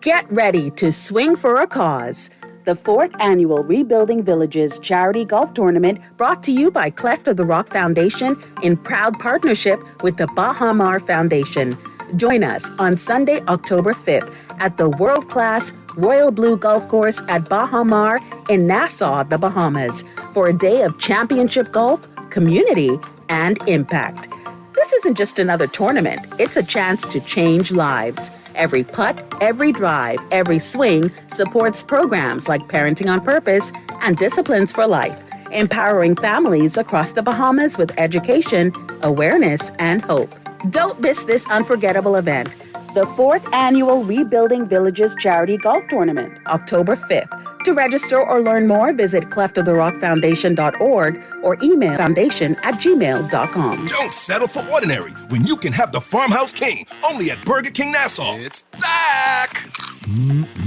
Speaker 19: Get ready to swing for a cause. The 4th annual Rebuilding Villages Charity Golf Tournament, brought to you by Cleft of the Rock Foundation in proud partnership with the Baha Mar Foundation. Join us on Sunday, October 5th at the world-class Royal Blue Golf Course at Baha Mar in Nassau, the Bahamas, for a day of championship golf, community, and impact. This isn't just another tournament. It's a chance to change lives. Every putt, every drive, every swing supports programs like Parenting on Purpose and Disciplines for Life, empowering families across the Bahamas with education, awareness, and hope. Don't miss this unforgettable event. The 4th annual Rebuilding Villages Charity Golf Tournament, October 5th. To register or learn more, visit cleftoftherockfoundation.org or email foundation@gmail.com.
Speaker 20: Don't settle for ordinary when you can have the Farmhouse King only at Burger King Nassau. It's back!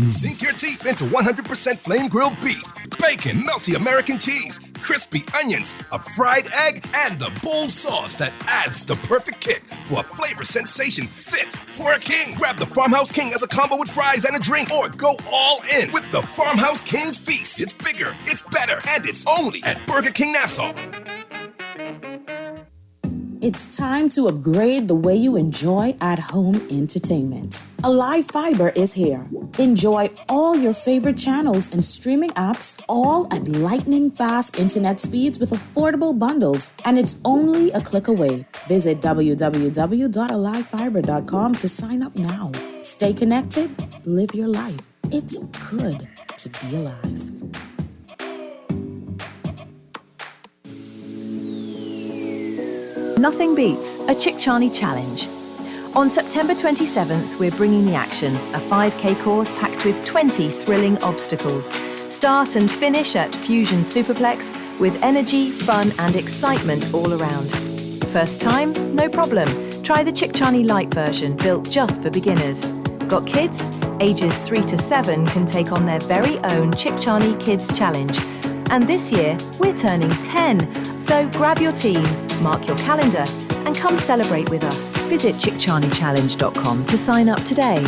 Speaker 20: Sink your teeth into 100% flame grilled beef, bacon, melty American cheese, crispy onions, a fried egg, and the bold sauce that adds the perfect kick for a flavor sensation fit for a king. Grab the Farmhouse King as a combo with fries and a drink, or go all in with the Farmhouse King's Feast. It's bigger, it's better, and it's only at Burger King Nassau.
Speaker 21: It's time to upgrade the way you enjoy at-home entertainment. Alive Fiber is here. Enjoy all your favorite channels and streaming apps, all at lightning-fast internet speeds with affordable bundles, and it's only a click away. Visit www.alivefiber.com to sign up now. Stay connected, live your life. It's good to be alive.
Speaker 22: Nothing beats a Chickchani Challenge. On September 27th, we're bringing the action, a 5K course packed with 20 thrilling obstacles. Start and finish at Fusion Superplex with energy, fun and excitement all around. First time? No problem. Try the Chickchani Light version, built just for beginners. Got kids? Ages 3 to 7 can take on their very own Chickchani Kids Challenge. And this year, we're turning 10. So grab your team, mark your calendar, and come celebrate with us. Visit chickchanichallenge.com to sign up today.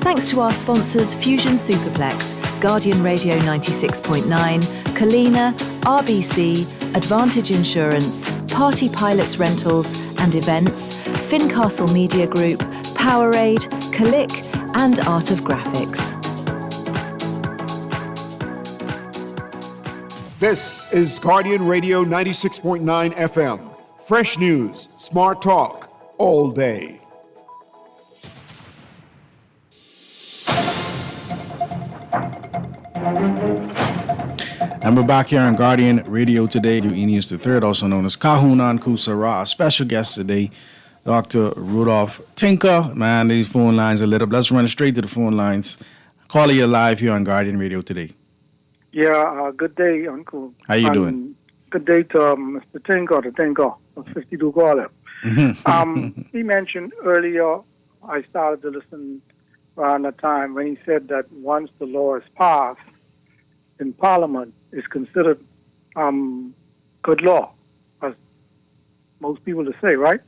Speaker 22: Thanks to our sponsors Fusion Superplex, Guardian Radio 96.9, Kalina, RBC, Advantage Insurance, Party Pilots Rentals and Events, Fincastle Media Group, Powerade, Click, and Art of Graphics.
Speaker 1: This is Guardian Radio 96.9 FM. Fresh news, smart talk, all day.
Speaker 3: And we're back here on Guardian Radio today. Eunice III, also known as Kahun Anku Sarah. Our special guest today, Dr. Rudolph Tinker. Man, these phone lines are lit up. Let's run straight to the phone lines. Caller, you're live here on Guardian Radio today.
Speaker 7: Yeah, good day, Uncle.
Speaker 3: How you doing?
Speaker 7: Good day to Mr. Tinker, the Tinker, 52 caller. He mentioned earlier, I started to listen around the time when he said that once the law is passed in Parliament, it's considered good law, as most people to say, right?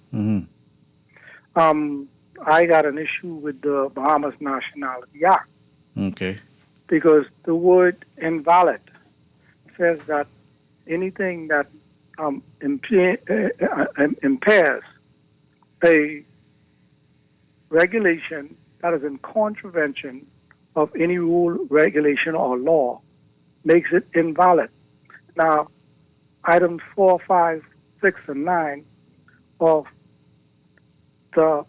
Speaker 7: I got an issue with the Bahamas Nationality Act.
Speaker 3: Okay.
Speaker 7: Because the word invalid says that anything that impairs a regulation that is in contravention of any rule, regulation, or law makes it invalid. Now, items 4, 5, 6, and 9 of the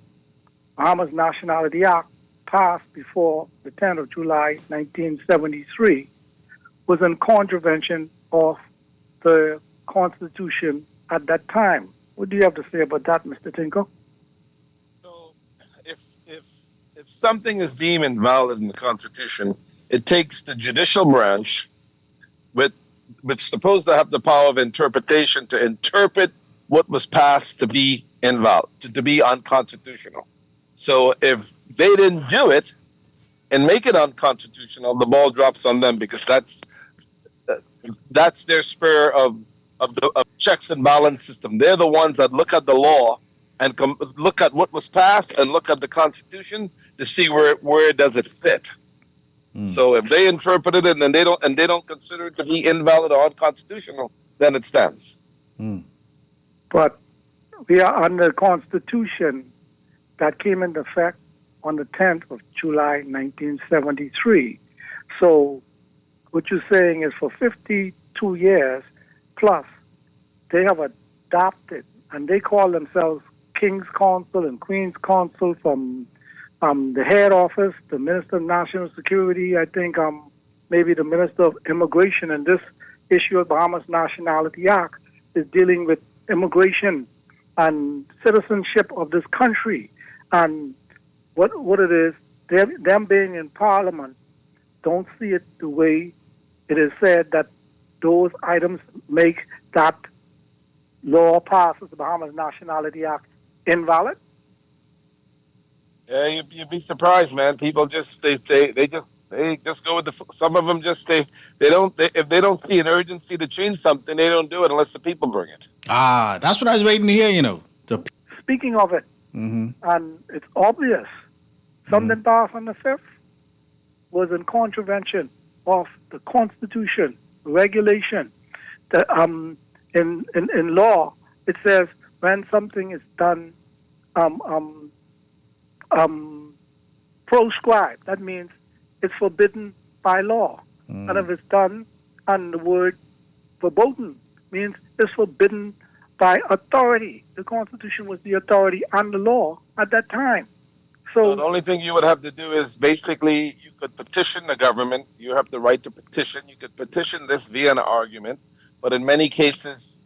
Speaker 7: Bahamas Nationality Act passed before the 10th of July, 1973, was in contravention of the Constitution at that time. What do you have to say about that, Mr. Tinko?
Speaker 4: So, if something is deemed invalid in the Constitution, it takes the judicial branch, which is supposed to have the power of interpretation, to interpret what was passed to be invalid, to be unconstitutional. So if they didn't do it and make it unconstitutional, the ball drops on them, because that's their spur of checks and balance system. They're the ones that look at the law and look at what was passed and look at the Constitution to see where does it fit. So if they interpreted it and they don't consider it to be invalid or unconstitutional, then it stands.
Speaker 7: But we are under a Constitution that came into effect on the 10th of July, 1973. So what you're saying is for 52 years plus, they have adopted, and they call themselves King's Counsel and Queen's Counsel, from the head office, the Minister of National Security, I think maybe the Minister of Immigration, and this issue of Bahamas Nationality Act is dealing with immigration and citizenship of this country. And what it is, them being in Parliament, don't see it the way it is said that those items make that law passes the Bahamas Nationality Act invalid.
Speaker 4: Yeah, you'd be surprised, man. People just they just go with some of them just if they don't see an urgency to change something, they don't do it unless the people bring it.
Speaker 3: That's what I was waiting to hear.
Speaker 7: Speaking of it, and it's obvious, something passed on the 5th was in contravention of the Constitution, regulation. In law, it says when something is done proscribed, that means it's forbidden by law. And if it's done, and the word verboten means it's forbidden by authority. The Constitution was the authority and the law at that time. So
Speaker 4: the only thing you would have to do is basically you could petition the government. You have the right to petition. You could petition this via an argument, but in many cases,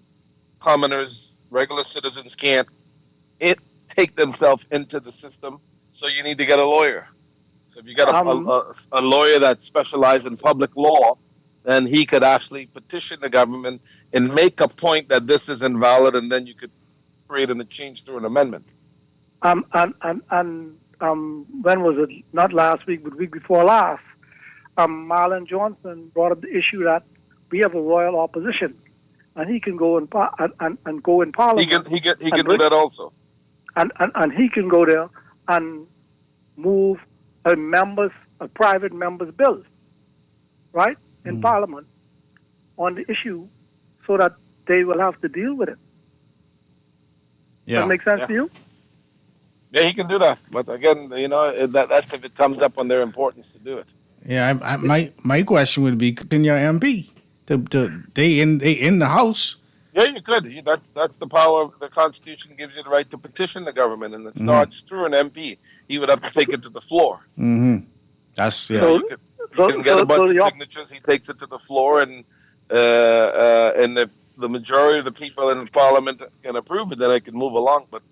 Speaker 4: commoners, regular citizens can't take themselves into the system. So you need to get a lawyer. So if you got a lawyer that specializes in public law, then he could actually petition the government and make a point that this is invalid, and then you could create a change through an amendment.
Speaker 7: When was it? Not last week, but week before last. Marlon Johnson brought up the issue that we have a royal opposition, and he can go and go in Parliament.
Speaker 4: He can do that also.
Speaker 7: And he can go there and move a private member's bill, right, in Parliament on the issue, so that they will have to deal with it.
Speaker 3: Yeah.
Speaker 7: That makes sense to you?
Speaker 4: Yeah, he can do that. But again, that's if it comes up on their importance to do it.
Speaker 3: Yeah, my question would be, can your MP they in the House?
Speaker 4: Yeah, you could. That's the power. The Constitution gives you the right to petition the government, and it starts through an MP. He would have to take it to the floor.
Speaker 3: That's
Speaker 4: So you can get a bunch of signatures. He takes it to the floor, and the majority of the people in the Parliament can approve it. Then I can move along. But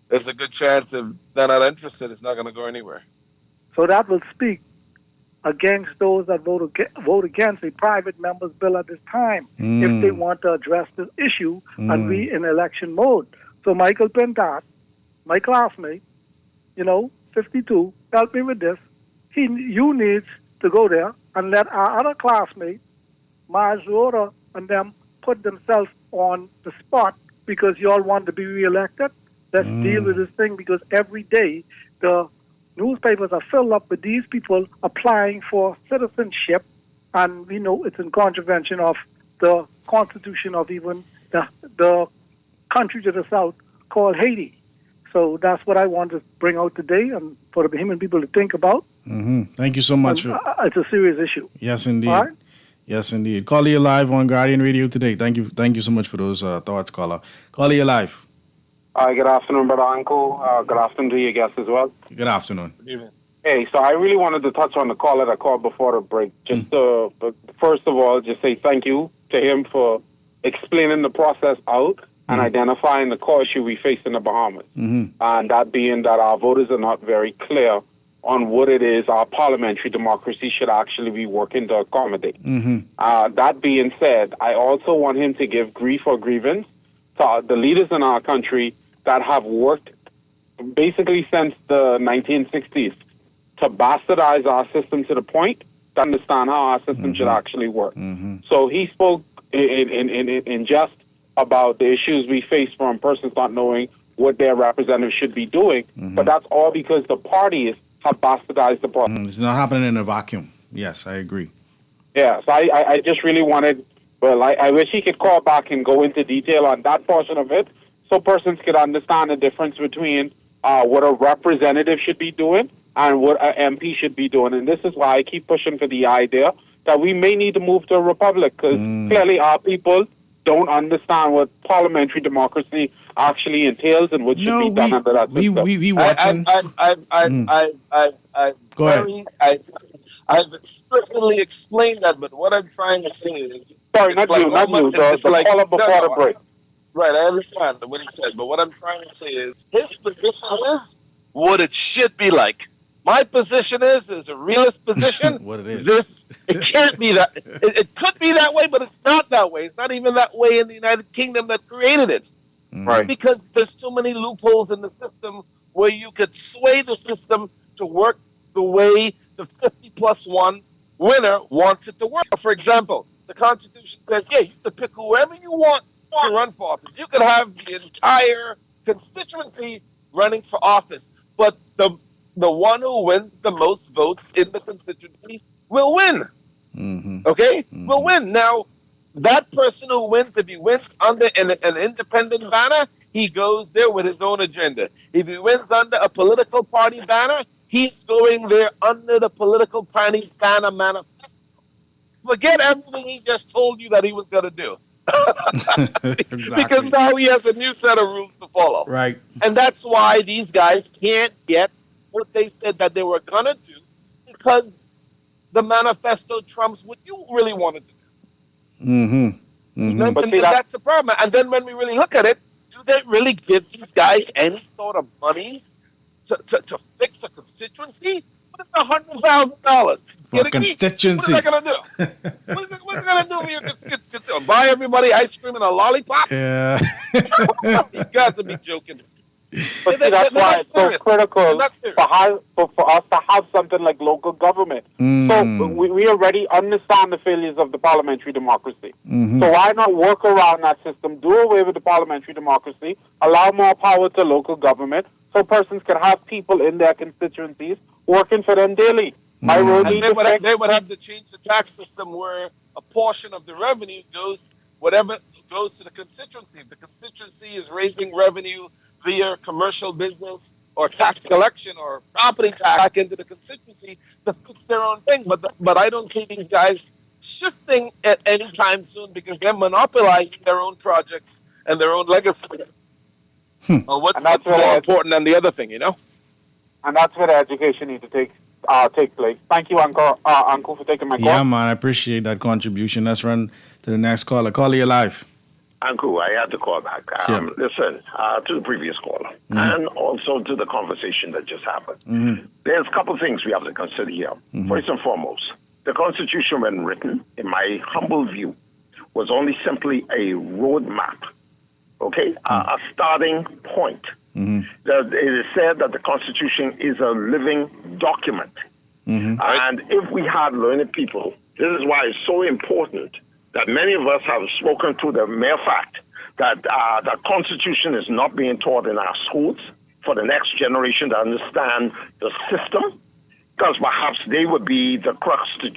Speaker 4: there's a good chance if they're not interested, it's not going to go anywhere.
Speaker 7: So that will speak against those that vote against a private member's bill at this time, if they want to address this issue and be in election mode. So Michael Pentat, my classmate, 52, help me with this. You need to go there and let our other classmate, Mazura, and them put themselves on the spot, because you all want to be reelected. Let's deal with this thing, because every day the newspapers are filled up with these people applying for citizenship, and we know it's in contravention of the Constitution of even the country to the south called Haiti. So that's what I want to bring out today, and for the Bahamian people to think about.
Speaker 3: Thank you so much.
Speaker 7: It's a serious issue.
Speaker 3: Yes, indeed.
Speaker 7: All right?
Speaker 3: Yes, indeed. Caller, you're live on Guardian Radio today. Thank you so much for those thoughts, caller. Caller, you're live.
Speaker 2: Good afternoon, Brother Uncle. Good afternoon to your guests as well.
Speaker 3: Good afternoon.
Speaker 4: Good evening.
Speaker 2: Hey, so I really wanted to touch on the caller that called before the break. Just first of all, just say thank you to him for explaining the process out and identifying the core issue we face in the Bahamas. And that being that our voters are not very clear on what it is our parliamentary democracy should actually be working to accommodate. That being said, I also want him to give grief or grievance to the leaders in our country that have worked basically since the 1960s to bastardize our system to the point to understand how our system should actually work. So he spoke in jest about the issues we face from persons not knowing what their representatives should be doing, but that's all because the parties have bastardized the process.
Speaker 3: It's not happening in a vacuum. Yes, I agree.
Speaker 2: Yeah, so I just really wanted, I wish he could call back and go into detail on that portion of it so persons could understand the difference between what a representative should be doing and what an MP should be doing. And this is why I keep pushing for the idea that we may need to move to a republic, because clearly our people don't understand what parliamentary democracy actually entails and what should be done under that system.
Speaker 3: We watching. Go ahead.
Speaker 4: I've explicitly explained that, but what I'm trying to say is...
Speaker 2: Sorry, not you, the caller before the break.
Speaker 4: Right, I understand what he said, but what I'm trying to say is his position is what it should be like. My position is a realist position.
Speaker 3: What it is.
Speaker 4: It can't be that. It could be that way, but it's not that way. It's not even that way in the United Kingdom that created it.
Speaker 2: Right.
Speaker 4: Because there's too many loopholes in the system where you could sway the system to work the way the 50+1 winner wants it to work. For example, the Constitution says, you can pick whoever you want to run for office. You could have the entire constituency running for office, but the one who wins the most votes in the constituency will win. Okay? Will win. Now, that person who wins, if he wins under an independent banner, he goes there with his own agenda. If he wins under a political party banner, he's going there under the political party banner manifesto. Forget everything he just told you that he was going to do. Because now he has a new set of rules to follow.
Speaker 3: Right.
Speaker 4: And that's why these guys can't get what they said that they were going to do, because the manifesto trumps what you really wanted to do. And that's the problem. And then when we really look at it, do they really give these guys any sort of money to fix a constituency? What is $100,000?
Speaker 3: For constituency.
Speaker 4: What are they going to do? What's it going to do for your constituency? Buy everybody ice cream and a lollipop?
Speaker 3: Yeah.
Speaker 4: You guys would be joking.
Speaker 2: But see, that's why it's so critical for us to have something like local government. So we already understand the failures of the parliamentary democracy. So why not work around that system, do away with the parliamentary democracy, allow more power to local government so persons can have people in their constituencies working for them daily.
Speaker 4: They would have to change the tax system where a portion of the revenue goes to the constituency. If the constituency is raising revenue via commercial business or tax collection or property tax back into the constituency to fix their own thing. But I don't see these guys shifting at any time soon because they're monopolizing their own projects and their own legacy. What's more important than the other thing, you know?
Speaker 2: And that's where the education needs to take place. Thank you, Uncle, for taking my call.
Speaker 3: Yeah, man, I appreciate that contribution. Let's run to the next caller. Caller, you're live.
Speaker 5: Uncle, I had to call back. Listen, to the previous caller and also to the conversation that just happened. There's a couple of things we have to consider here. First and foremost, the Constitution, when written, in my humble view, was only simply a roadmap, okay? A starting point. It is said that the Constitution is a living document. And if we had learned people, this is why it's so important that many of us have spoken to the mere fact that the Constitution is not being taught in our schools for the next generation to understand the system, because perhaps they would be the crux to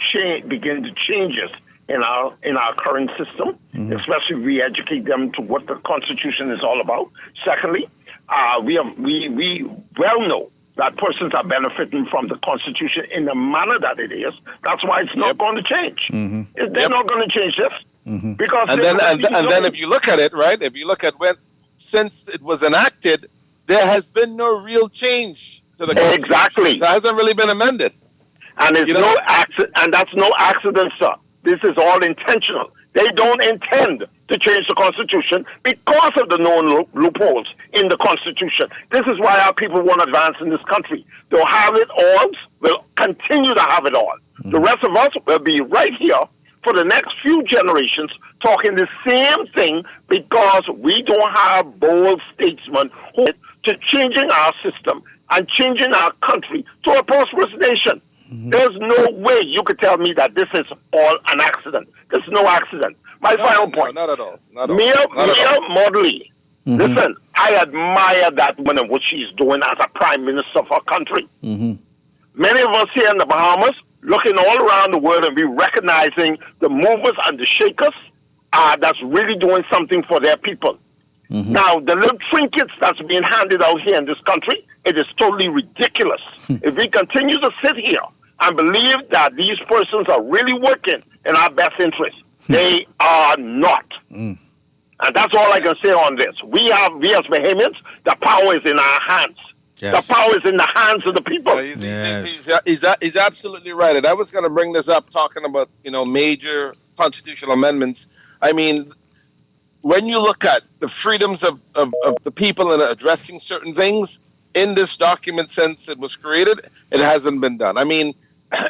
Speaker 5: begin to change it in our current system, especially if we educate them to what the Constitution is all about. Secondly, we well know that persons are benefiting from the Constitution in the manner that it is. That's why it's not going to change. They're not going to change this. Because
Speaker 4: and then if you look at it, right, if you look at since it was enacted, there has been no real change to the Constitution.
Speaker 5: Exactly.
Speaker 4: It hasn't really been amended.
Speaker 5: And it's and that's no accident, sir. This is all intentional. They don't intend to change the Constitution because of the known loopholes in the Constitution. This is why our people won't advance in this country. They'll have it all, will continue to have it all. The rest of us will be right here for the next few generations talking the same thing because we don't have bold statesmen who are to changing our system and changing our country to a prosperous nation. There's no way you could tell me that this is all an accident. There's no accident. My final point.
Speaker 4: Not at all. Not at all.
Speaker 5: Mia Modley. Listen, I admire that woman and what she's doing as a prime minister of our country. Many of us here in the Bahamas looking all around the world and be recognizing the movers and the shakers that's really doing something for their people. Now, the little trinkets that's being handed out here in this country, it is totally ridiculous. If we continue to sit here and believe that these persons are really working in our best interest, they are not. And that's all I can say on this. We as Bahamians, the power is in our hands. Yes. The power is in the hands of the people.
Speaker 4: He's absolutely right. And I was going to bring this up talking about, major constitutional amendments. I mean, when you look at the freedoms of the people in addressing certain things, in this document since it was created, it hasn't been done. I mean,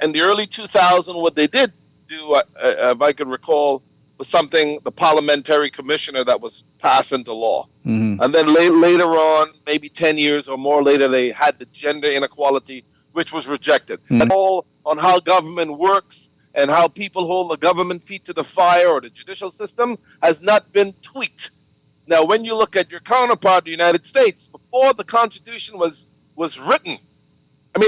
Speaker 4: in the early 2000s, what they did do, if I can recall, was something, the parliamentary commissioner that was passed into law. And then later on, maybe 10 years or more later, they had the gender inequality, which was rejected. All on how government works and how people hold the government feet to the fire or the judicial system has not been tweaked. Now, when you look at your counterpart, the United States, before the Constitution was written, after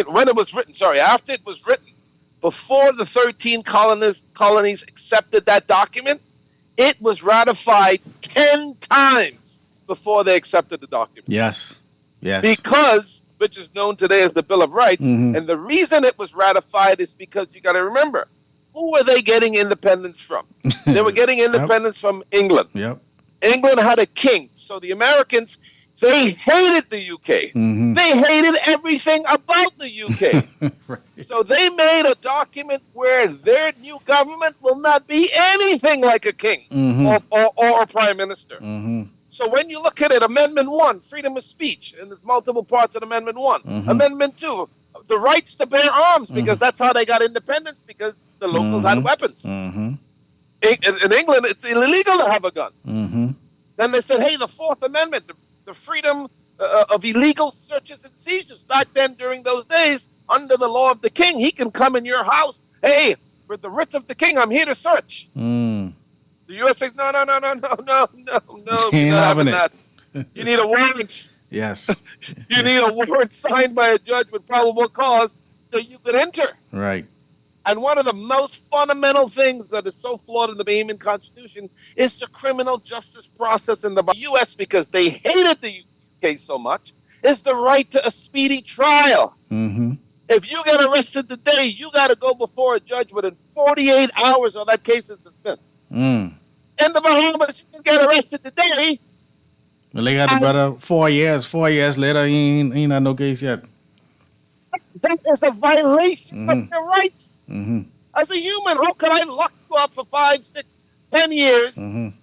Speaker 4: it was written, before the 13 colonies accepted that document, it was ratified 10 times before they accepted the document.
Speaker 3: Yes.
Speaker 4: Because, which is known today as the Bill of Rights, and the reason it was ratified is because you got to remember, who were they getting independence from? They were getting independence from England. England had a king, so the Americans, they hated the UK. They hated everything about the UK. So they made a document where their new government will not be anything like a king or a prime minister. So when you look at it, Amendment 1, freedom of speech, and there's multiple parts of Amendment 1. Amendment 2, the rights to bear arms, because that's how they got independence, because the locals had weapons. In England, it's illegal to have a gun. Then they said, hey, the Fourth Amendment, the freedom of illegal searches and seizures. Back then, during those days, under the law of the king, he can come in your house. Hey, with the writ of the king, I'm here to search. The U.S. says, no, you're not having that. You need a warrant.
Speaker 3: Yes.
Speaker 4: You need a warrant signed by a judge with probable cause so you can enter.
Speaker 3: Right.
Speaker 4: And one of the most fundamental things that is so flawed in the Bahamian Constitution is the criminal justice process in the U.S. because they hated the UK so much, is the right to a speedy trial. If you get arrested today, you got to go before a judge within 48 hours or that case is dismissed. In the Bahamas, you can get arrested today.
Speaker 3: Well, they got the brother 4 years. 4 years later, he ain't had no case yet.
Speaker 4: That is a violation of your rights. As a human, how can I lock you up for 5, 6, 10 years and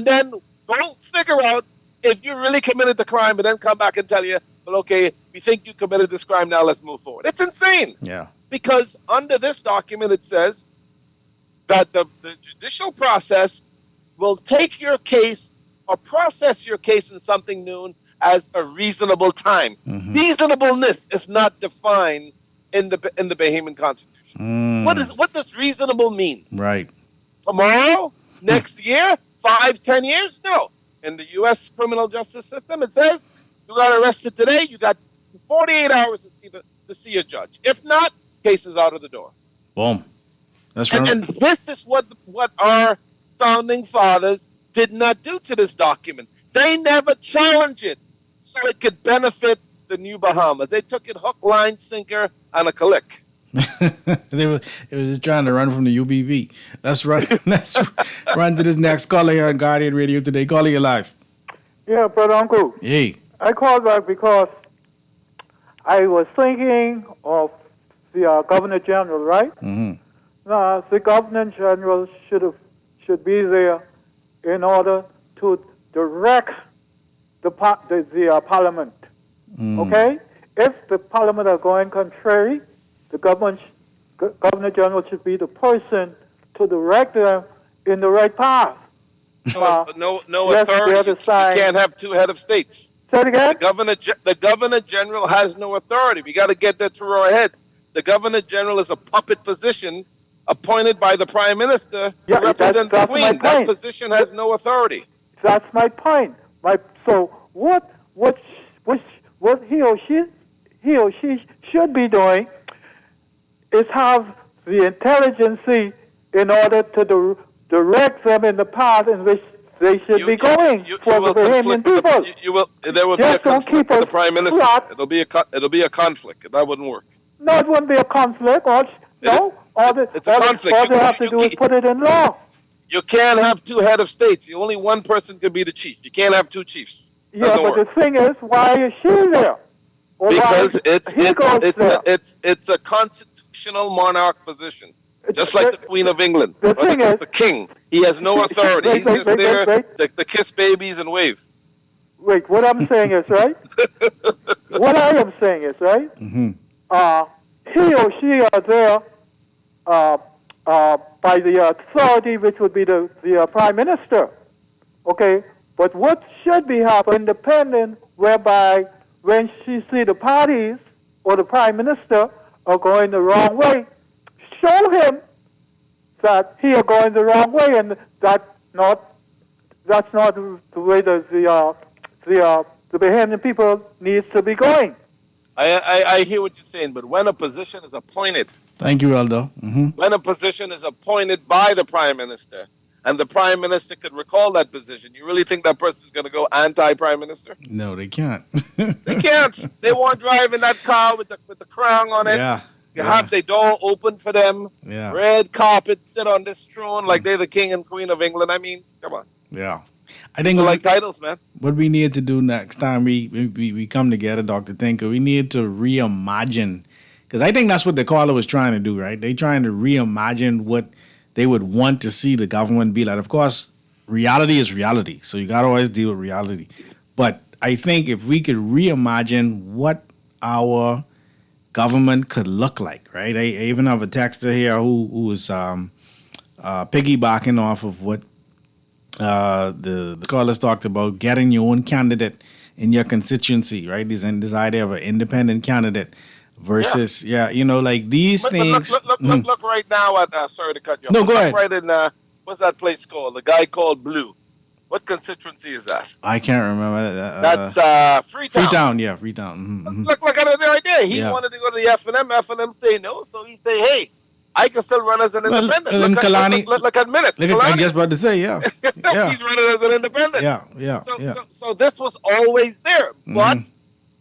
Speaker 4: then don't figure out if you really committed the crime and then come back and tell you, well, okay, we think you committed this crime, now let's move forward. It's insane.
Speaker 3: Yeah.
Speaker 4: Because under this document, it says that the judicial process will take your case or process your case in something known as a reasonable time. Reasonableness is not defined in the Bahamian Constitution. What does reasonable mean?
Speaker 3: Right.
Speaker 4: Tomorrow? Next year? 5, 10 years? No. In the U.S. criminal justice system, it says you got arrested today, you got 48 hours to see a judge. If not, case is out of the door.
Speaker 3: Boom. That's right.
Speaker 4: And this is what our founding fathers did not do to this document. They never challenged it so it could benefit the new Bahamas. They took it hook, line, sinker, and a click.
Speaker 3: It was just trying to run from the UBV. That's right. Let's run to this next caller here on Guardian Radio today. Caller, you live.
Speaker 7: Yeah, brother Uncle.
Speaker 3: Hey.
Speaker 7: I called back because I was thinking of the Governor General, right? The Governor General should should be there in order to direct the Parliament. Okay? If the Parliament are going contrary, the Governor General should be the person to direct them in the right path.
Speaker 4: No
Speaker 7: yes,
Speaker 4: authority. You can't have two head of states.
Speaker 7: Say it again?
Speaker 4: The Governor General has no authority. We got to get that through our heads. The Governor General is a puppet position appointed by the Prime Minister to represent the Queen. That position has no authority.
Speaker 7: That's my point. So what he or she should be doing is have the intelligence in order to direct them in the path in which they should be going for the Bahamian people.
Speaker 4: There will be a conflict with the Prime Minister. It'll be a conflict. That wouldn't work.
Speaker 7: No, it wouldn't be a conflict. All they have to do is put it in law.
Speaker 4: You can't have two head of states. Only one person can be the chief. You can't have two chiefs.
Speaker 7: Yeah, but the thing is, why is she there?
Speaker 4: Because it's a constitutional monarch position. Just like the Queen of England, or the King. He has no authority. He's just there to kiss babies and waves.
Speaker 7: Wait, what I'm saying is, right? What I am saying is, right?
Speaker 3: Mm-hmm.
Speaker 7: He or she are there by the authority which would be the Prime Minister. Okay? But what should be happening, independent, whereby when she see the parties or the Prime Minister are going the wrong way, show him that he are going the wrong way, and that's not the way the Bahamian people needs to be going.
Speaker 4: I hear what you're saying, but when a position is appointed,
Speaker 3: thank you, Aldo. Mm-hmm.
Speaker 4: When a position is appointed by the Prime Minister, and the Prime Minister could recall that position, you really think that person is going to go anti-Prime Minister?
Speaker 3: No, they can't.
Speaker 4: They can't. They won't drive in that car with the crown on it.
Speaker 3: Yeah.
Speaker 4: You have the door open for them.
Speaker 3: Yeah.
Speaker 4: Red carpet, sit on this throne like they're the King and Queen of England. I mean, come on.
Speaker 3: Yeah. I think
Speaker 4: like titles, man.
Speaker 3: What we need to do next time we come together, Dr. Tinker, we need to reimagine, because I think that's what the caller was trying to do, right? They're trying to reimagine what they would want to see the government be like. Of course, reality is reality, so you got to always deal with reality. But I think if we could reimagine what our government could look like, right? I even have a texter here who was piggybacking off of what the callers talked about, getting your own candidate in your constituency, right? This idea of an independent candidate versus, like these things.
Speaker 4: Look right now at, sorry to cut you off.
Speaker 3: No, go ahead.
Speaker 4: Right in, what's that place called? The guy called Blue. What constituency is that?
Speaker 3: I can't remember.
Speaker 4: That's Freetown.
Speaker 3: Freetown, yeah, Freetown. Mm-hmm.
Speaker 4: Look at it right there. He wanted to go to the F&M. F&M say no, so he say, hey, I can still run as an independent. Look at Minutes.
Speaker 3: I just about to say, yeah. Yeah.
Speaker 4: He's running as an independent.
Speaker 3: Yeah.
Speaker 4: So this was always there. But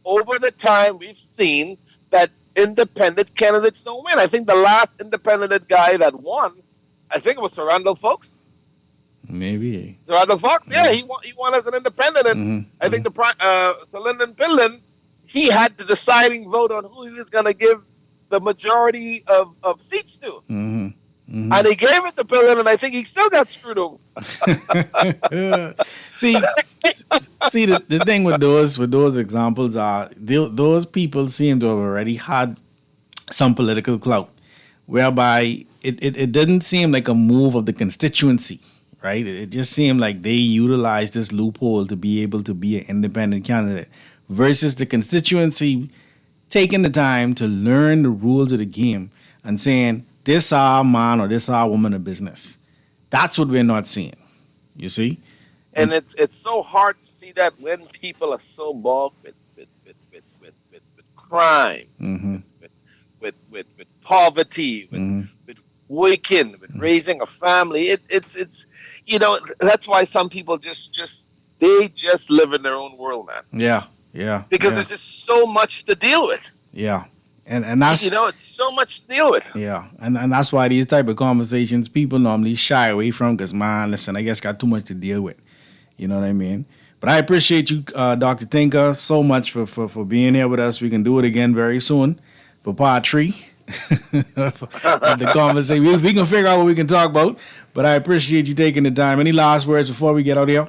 Speaker 4: over the time, we've seen that independent candidates don't win. I think the last independent guy that won, I think it was Sir Randall Folks.
Speaker 3: Maybe.
Speaker 4: Sir Randall Folks, yeah, he won as an independent. And I think Sir Lyndon Pilden, he had the deciding vote on who he was going to give the majority of seats to.
Speaker 3: Mm-hmm. Mm-hmm.
Speaker 4: And he gave it to Pilden, and I think he still got screwed over.
Speaker 3: See, the thing with those examples are those people seem to have already had some political clout, whereby it didn't seem like a move of the constituency, right? It just seemed like they utilized this loophole to be able to be an independent candidate versus the constituency taking the time to learn the rules of the game and saying, this our man or this our woman of business. That's what we're not seeing, you see?
Speaker 4: And it's so hard to see that when people are so bogged with crime,
Speaker 3: mm-hmm.
Speaker 4: with poverty, with working, with raising a family. It's that's why some people just live in their own world, man.
Speaker 3: Yeah.
Speaker 4: Because there's just so much to deal with.
Speaker 3: Yeah. And that's
Speaker 4: it's so much to deal with.
Speaker 3: Yeah. And that's why these type of conversations people normally shy away from, because man, listen, I guess got too much to deal with. You know what I mean? But I appreciate you, Dr. Tinker, so much for being here with us. We can do it again very soon for part 3. of the conversation. We can figure out what we can talk about, but I appreciate you taking the time. Any last words before we get out here?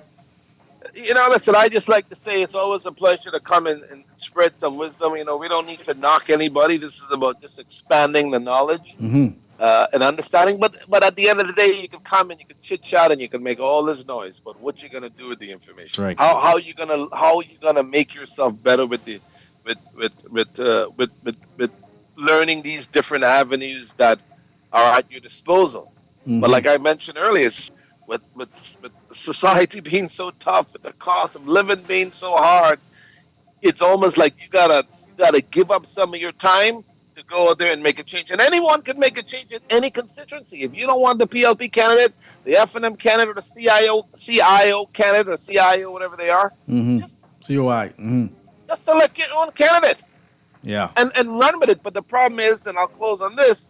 Speaker 4: Listen, I just like to say it's always a pleasure to come and spread some wisdom. We don't need to knock anybody. This is about just expanding the knowledge and understanding. But at the end of the day, you can come and you can chit chat and you can make all this noise. But what you're gonna do with the information?
Speaker 3: Right.
Speaker 4: How you gonna make yourself better with learning these different avenues that are at your disposal? But like I mentioned earlier, with society being so tough, with the cost of living being so hard, it's almost like you gotta give up some of your time to go out there and make a change. And anyone can make a change in any constituency. If you don't want the PLP candidate, the F&M candidate, or the CIO candidate, or CIO, whatever they are,
Speaker 3: COI.
Speaker 4: just select your own candidate.
Speaker 3: Yeah.
Speaker 4: And run with it. But the problem is, and I'll close on this,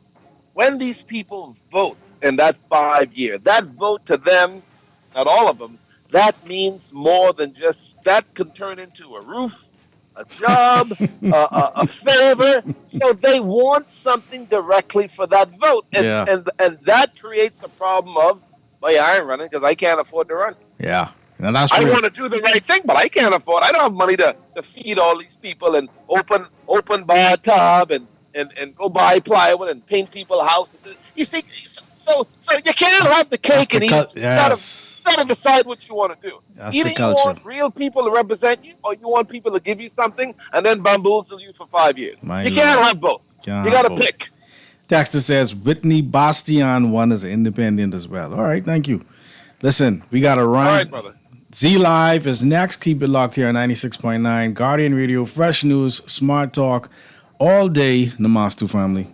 Speaker 4: when these people vote in that 5 year, that vote to them, not all of them, that means more than just, that can turn into a roof, a job, a favor. So they want something directly for that vote. And that creates a problem of, well, yeah, I ain't running because I can't afford to run.
Speaker 3: Yeah. And that's
Speaker 4: I want to do the right thing, but I can't afford. I don't have money to feed all these people and open bar tub and go buy plywood and paint people's houses. You see, so you can't have the cake and eat it. You gotta decide what you want to do. Either you want real people to represent you, or you want people to give you something and then bamboozle you for 5 years. You can't have both. You gotta pick.
Speaker 3: Dexter says Whitney Bastion won as an independent as well. All right, thank you. Listen, we got to run.
Speaker 4: All right, brother.
Speaker 3: Z Live is next. Keep it locked here on 96.9 Guardian Radio. Fresh news, smart talk, all day. Namastu, family.